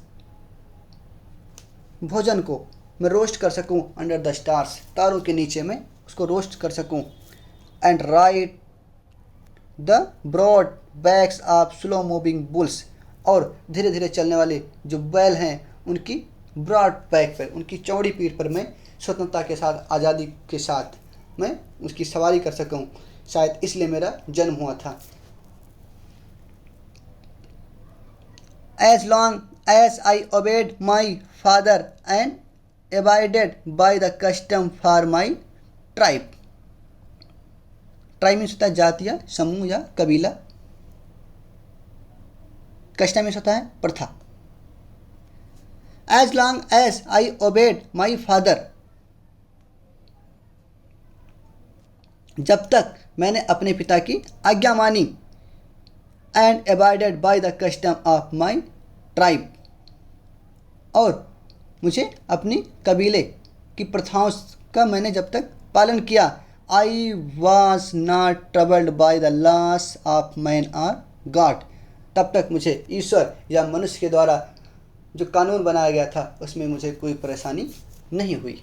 भोजन को मैं रोस्ट कर सकूं अंडर द स्टार्स, तारों के नीचे मैं उसको रोस्ट कर सकूं। And ride the broad backs of slow moving bulls, और धीरे धीरे चलने वाले जो बैल हैं उनकी ब्रॉड बैक पर, उनकी चौड़ी पीठ पर मैं स्वतंत्रता के साथ, आज़ादी के साथ मैं उसकी सवारी कर सकूं। शायद इसलिए मेरा जन्म हुआ था। As long as I obeyed my father and abided by the custom for my tribe. Tribe means होता है जाति या समूह या कबीला। कस्टम मीन्स होता है प्रथा। As long as I obeyed my father, जब तक मैंने अपने पिता की आज्ञा मानी, and abided by the custom of my tribe, और मुझे अपनी कबीले की प्रथाओं का मैंने जब तक पालन किया, I was not troubled by the laws of man or God, तब तक मुझे ईश्वर या मनुष्य के द्वारा जो कानून बनाया गया था उसमें मुझे कोई परेशानी नहीं हुई।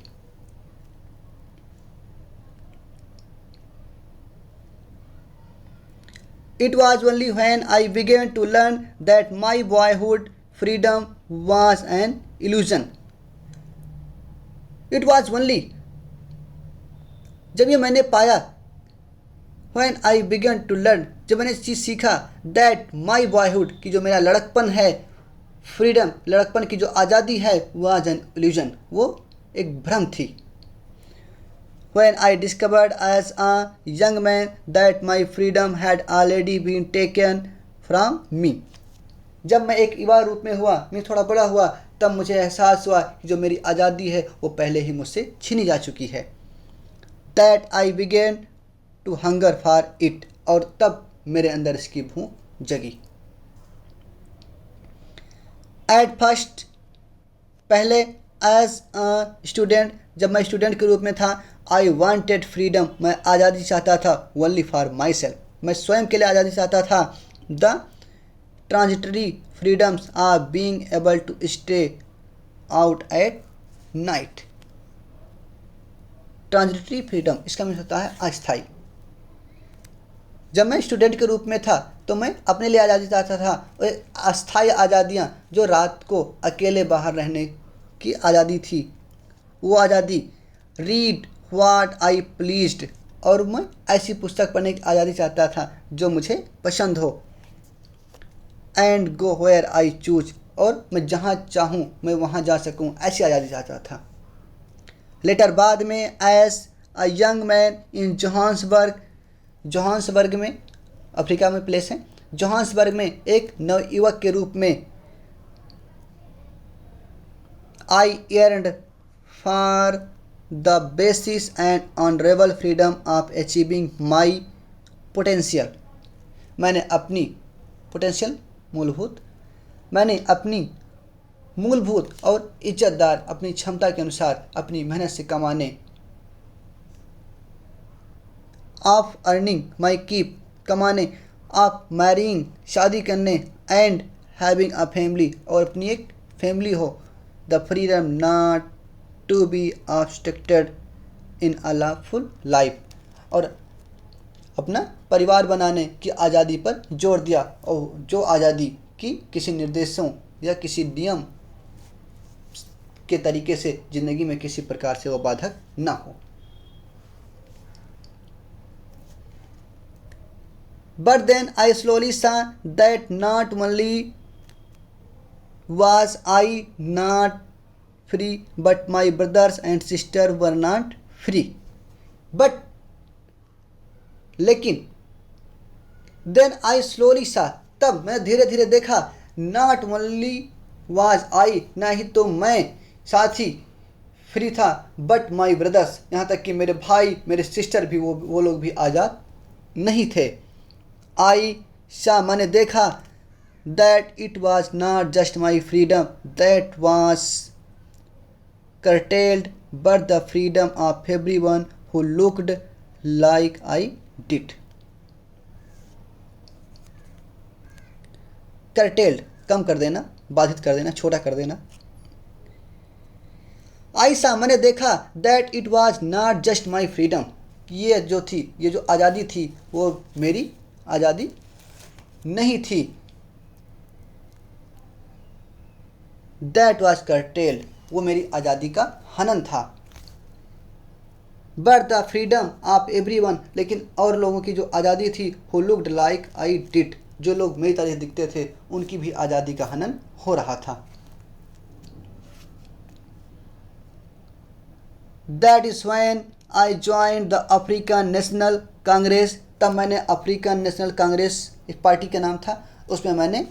It was only when I began to learn that my boyhood freedom was an illusion. It was only, जब ये मैंने पाया, when I began to learn, जब मैंने चीज़ सीखा, that my boyhood, की जो मेरा लड़कपन है, freedom, लड़कपन की जो आज़ादी है, was an illusion, वो एक भ्रम थी। When I discovered as a young man that my freedom had already been taken from me, जब मैं एक युवा रूप में हुआ, मैं थोड़ा बड़ा हुआ, तब मुझे एहसास हुआ कि जो मेरी आज़ादी है वो पहले ही मुझसे छीनी जा चुकी है। That I began to hunger for it, और तब मेरे अंदर इसकी भूख जगी। At first, पहले as a student, जब मैं स्टूडेंट के रूप में था, I wanted freedom, मैं आज़ादी चाहता था, only for myself, मैं स्वयं के लिए आज़ादी चाहता था। The transitory freedoms are being able to stay out at night. Transitory freedom, इसका मतलब होता है अस्थाई। जब मैं स्टूडेंट के रूप में था तो मैं अपने लिए आज़ादी चाहता था, और अस्थाई आज़ादियाँ जो रात को अकेले बाहर रहने की आज़ादी थी, वो आज़ादी, रीड व्हाट आई प्लीज्ड, और मैं ऐसी पुस्तक पढ़ने की आज़ादी चाहता था जो मुझे पसंद हो। And go where I choose, और मैं जहाँ चाहूँ मैं वहाँ जा सकूँ, ऐसी आज़ादी चाहता था। लेटर बाद में as a young man in Johannesburg, Johannesburg में अफ्रीका में प्लेस है, जोहान्सबर्ग में एक नवयुवक के रूप में, I earned for the basis and honourable freedom of achieving my potential, मैंने अपनी पोटेंशियल मूलभूत, मैंने अपनी मूलभूत और इज्जतदार अपनी क्षमता के अनुसार अपनी मेहनत से कमाने, ऑफ अर्निंग माई कीप, कमाने, ऑफ मैरिंग, शादी करने, एंड हैविंग अ फैमिली, और अपनी एक फैमिली हो, the freedom not to be obstructed in a lawful life, और अपना परिवार बनाने की आज़ादी पर जोर दिया, और जो आज़ादी की किसी निर्देशों या किसी नियम के तरीके से ज़िंदगी में किसी प्रकार से वो बाधक ना हो। But then I slowly saw that not only was I not free, but my brothers and sisters were not free. But लेकिन then I slowly saw, तब मैं धीरे धीरे देखा, not only was I, ना ही तो मैं, साथ ही फ्री था, बट माई ब्रदर्स, यहाँ तक कि मेरे भाई मेरे सिस्टर भी वो लोग भी आज़ाद नहीं थे। आई सा, मैंने देखा, that it was not just my freedom that was curtailed but the freedom of everyone who looked like I did. curtailed कम कर देना, बाधित कर देना, छोटा कर देना। आई सा, मैंने देखा, that it was not just my freedom, ये जो थी, ये जो आज़ादी थी वो मेरी आज़ादी नहीं थी। दैट वॉज curtailed, वो मेरी आज़ादी का हनन था। But the freedom of everyone, लेकिन और लोगों की जो आज़ादी थी, who looked like I did, जो लोग मेरी तरह दिखते थे, उनकी भी आज़ादी का हनन हो रहा था। That is when I joined the African national Congress, तब मैंने अफ्रीकन नेशनल कांग्रेस, इस पार्टी का नाम था, उसमें मैंने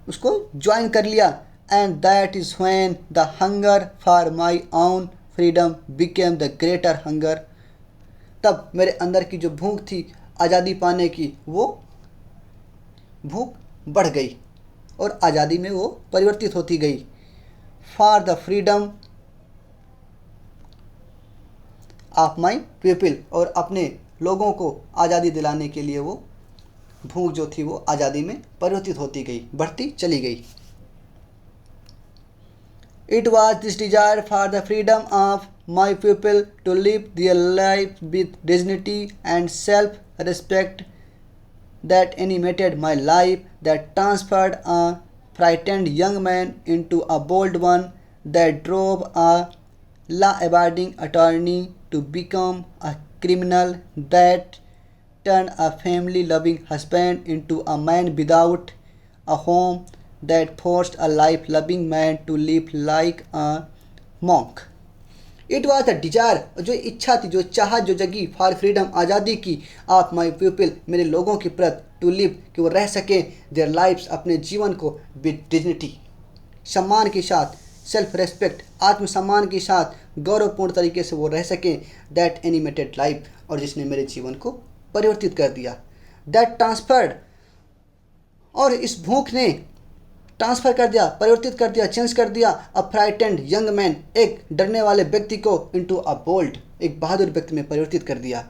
उसको ज्वाइन कर लिया। And that is when the hunger for my own freedom became the greater hunger, तब मेरे अंदर की जो भूख थी आज़ादी पाने की, वो भूख बढ़ गई और आज़ादी में वो परिवर्तित होती गई। For the freedom of my people, और अपने लोगों को आज़ादी दिलाने के लिए वो भूख जो थी वो आज़ादी में परिवर्तित होती गई, बढ़ती चली गई। It was this desire for the freedom of my people to live their lives with dignity and self-respect that animated my life, that transferred a frightened young man into a bold one, that drove a law-abiding attorney to become a criminal, that turned a family-loving husband into a man without a home, that forced a life-loving man to live like a monk. It was the desire, जो इच्छा थी, जो चाहत जो जगी, फॉर फ्रीडम, आज़ादी की, ऑफ माई पीपल, मेरे लोगों की प्रति, टू लिव, कि वो रह सकें, देयर लाइफ्स, अपने जीवन को, विद डिग्निटी, सम्मान के साथ, सेल्फ रेस्पेक्ट, आत्मसम्मान के साथ, गौरवपूर्ण तरीके से वो रह सकें, दैट एनिमेटेड लाइफ, और जिसने मेरे जीवन को परिवर्तित कर दिया। दैट ट्रांसफर्ड, और इस भूख ने ट्रांसफ़र कर दिया, परिवर्तित कर दिया, चेंज कर दिया, अ फ्राइटेंड यंग मैन, एक डरने वाले व्यक्ति को, इनटू अ बोल्ड, एक बहादुर व्यक्ति में परिवर्तित कर दिया।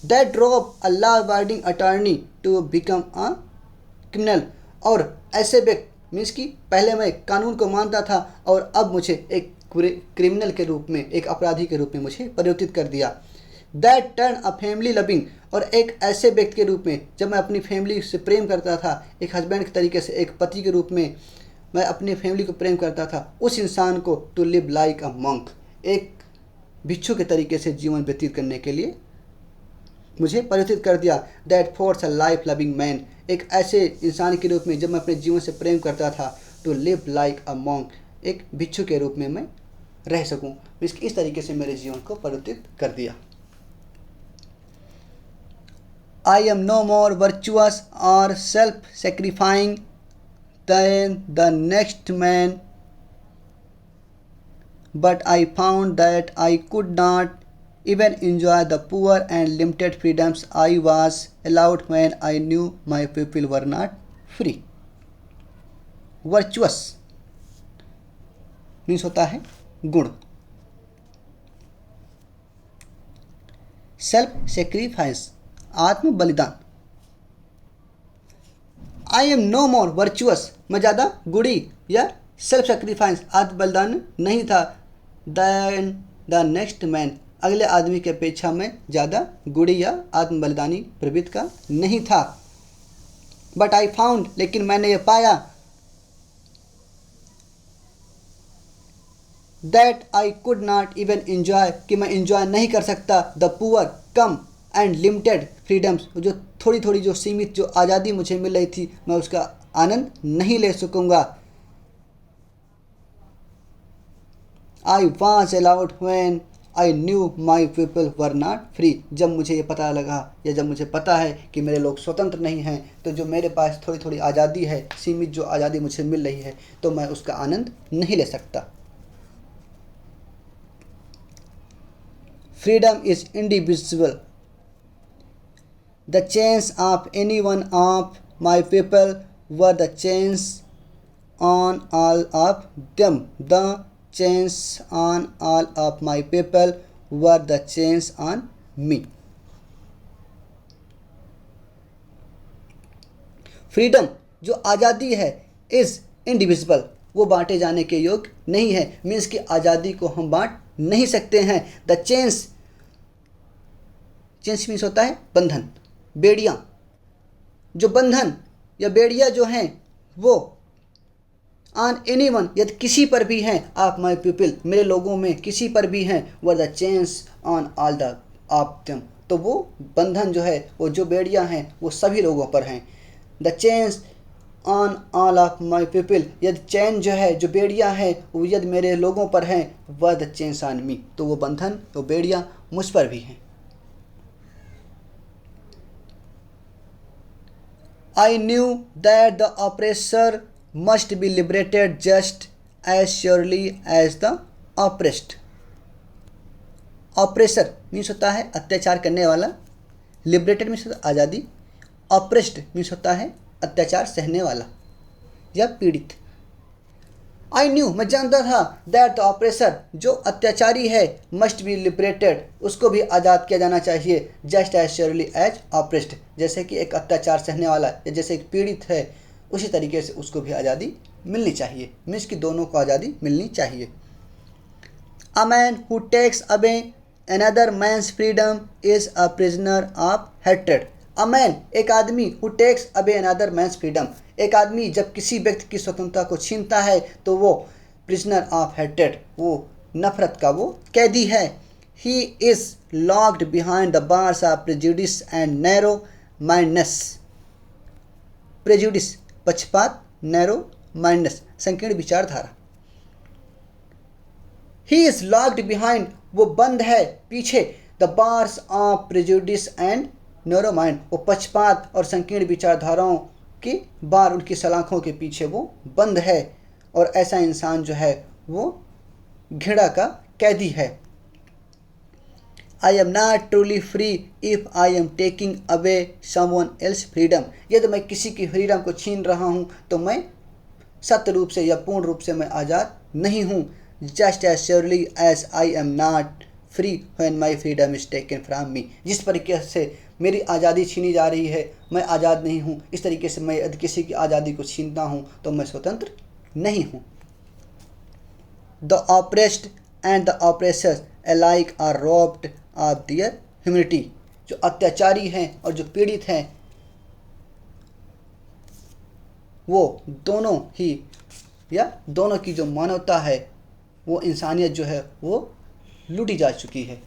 That drove a law abiding attorney to become a criminal, और ऐसे व्यक्ति मीन्स कि पहले मैं कानून को मानता था और अब मुझे एक क्रिमिनल के रूप में, एक अपराधी के रूप में मुझे परिवर्तित कर दिया। That turn a family loving, और एक ऐसे व्यक्ति के रूप में, जब मैं अपनी फैमिली से प्रेम करता था, एक हस्बैंड के तरीके से, एक पति के रूप में मैं अपनी फैमिली को प्रेम करता था, उस इंसान को to live like a monk, एक भिक्षु के तरीके से जीवन व्यतीत करने के लिए मुझे परिवर्तित कर दिया। That force a life loving man, एक ऐसे इंसान के रूप में जब मैं अपने जीवन से प्रेम करता था, to live like a monk, एक भिक्षु के रूप में मैं रह सकूँ। इस तरीके से मेरे जीवन को परिवर्तित कर दिया। I am no more virtuous or self-sacrificing than the next man, but I found that I could not even enjoy the poor and limited freedoms I was allowed when I knew my people were not free. Virtuous means होता है गुण। सेल्फ सेक्रीफाइस, आत्म बलिदान। I am no more virtuous, मैं ज़्यादा गुड़ी या सेल्फ सेक्रीफाइस, आत्म बलिदान नहीं था, दैन द नेक्स्ट मैन, अगले आदमी की अपेक्षा में ज़्यादा गुड़ी या आत्म बलिदानी प्रवृत्ति का नहीं था। बट आई फाउंड, लेकिन मैंने ये पाया, that I could not even enjoy, कि मैं इंजॉय नहीं कर सकता, the poor, come, and limited freedoms, जो थोड़ी थोड़ी जो सीमित जो आज़ादी मुझे मिल रही थी, मैं उसका आनंद नहीं ले सकूँगा। I was allowed when I knew my people were not free, जब मुझे ये पता लगा या जब मुझे पता है कि मेरे लोग स्वतंत्र नहीं हैं, तो जो मेरे पास थोड़ी थोड़ी आज़ादी है, सीमित जो आज़ादी मुझे मिल रही है, तो मैं उसका आनंद नहीं ले सकता। freedom is indivisible. The chains of any one of my people were the chains on all of them. The chains on all of my people were the chains on me. Freedom जो आज़ादी है इज़ इंडिविजिबल, वो बांटे जाने के योग्य नहीं है। मीन्स कि आज़ादी को हम बांट नहीं सकते हैं। द चेन्स, चेन्स मीन्स होता है बंधन, बेड़ियाँ। जो बंधन या बेड़ियाँ जो हैं वो ऑन एनी वन, यदि किसी पर भी हैं, आप माई पीपल, मेरे लोगों में किसी पर भी हैं, were the chains on all the of them, तो वो बंधन जो है, वो जो बेड़ियाँ हैं वो सभी लोगों पर हैं। The chains on all of my people, यदि चैन जो है, जो बेड़ियाँ हैं वो यदि मेरे लोगों पर हैं, were the chains on me, तो वो बंधन, वो बेड़ियाँ मुझ पर भी हैं। I knew that the oppressor must be liberated just as surely as the oppressed. Oppressor means होता है अत्याचार करने वाला, लिबरेटेड मीन्स होता है आज़ादी, ऑप्रेस्ड मीन्स होता है अत्याचार सहने वाला या पीड़ित। आई न्यू, मैं जानता था, दैट द ऑपरेसर, जो अत्याचारी है, मस्ट बी लिबरेटेड, उसको भी आज़ाद किया जाना चाहिए, just as surely as oppressed, जैसे कि एक अत्याचार सहने वाला या जैसे एक पीड़ित है, उसी तरीके से उसको भी आज़ादी मिलनी चाहिए। मीन्स कि दोनों को आज़ादी मिलनी चाहिए। A man who takes away another man's freedom is a prisoner of hatred. A man, एक आदमी, who takes away another man's freedom, एक आदमी जब किसी व्यक्ति की स्वतंत्रता को छीनता है तो वो प्रिजनर ऑफ हेट्रेड, वो नफरत का वो कैदी है। He is locked behind the bars of prejudice and narrow mindness. Prejudice पक्षपात, नैरो माइंडनेस संकीर्ण विचारधारा। ही इज़ लॉक्ड बिहाइंड, वो बंद है पीछे, the bars of prejudice and narrow mind, वो पक्षपात और संकीर्ण विचारधाराओं की बार, उनकी सलाखों के पीछे वो बंद है, और ऐसा इंसान जो है वो घृणा का कैदी है। आई am not truly free if I am taking away someone else freedom. यदि मैं किसी की फ्रीडम को छीन रहा हूँ तो मैं सत्य रूप से या पूर्ण रूप से मैं आज़ाद नहीं हूँ। Just as surely as I am not free when my freedom is taken from me. जिस तरीके से मेरी आज़ादी छीनी जा रही है, मैं आज़ाद नहीं हूँ, इस तरीके से मैं यदि किसी की आज़ादी को छीनता हूँ तो मैं स्वतंत्र नहीं हूँ। The oppressed and the oppressors alike are robbed of their humanity. जो अत्याचारी हैं और जो पीड़ित हैं वो दोनों ही, या दोनों की जो मानवता है, वो इंसानियत जो है वो लूटी जा चुकी है।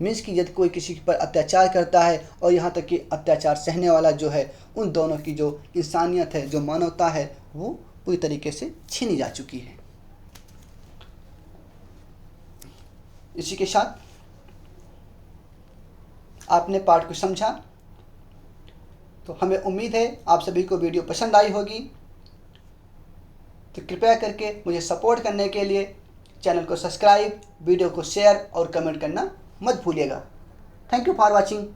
मीन्स कि यदि कोई किसी पर अत्याचार करता है और यहाँ तक कि अत्याचार सहने वाला जो है, उन दोनों की जो इंसानियत है, जो मानवता है, वो पूरी तरीके से छीनी जा चुकी है। इसी के साथ आपने पाठ को समझा, तो हमें उम्मीद है आप सभी को वीडियो पसंद आई होगी। तो कृपया करके मुझे सपोर्ट करने के लिए चैनल को सब्सक्राइब, वीडियो को शेयर और कमेंट करना मत भूलिएगा। Thank you for watching.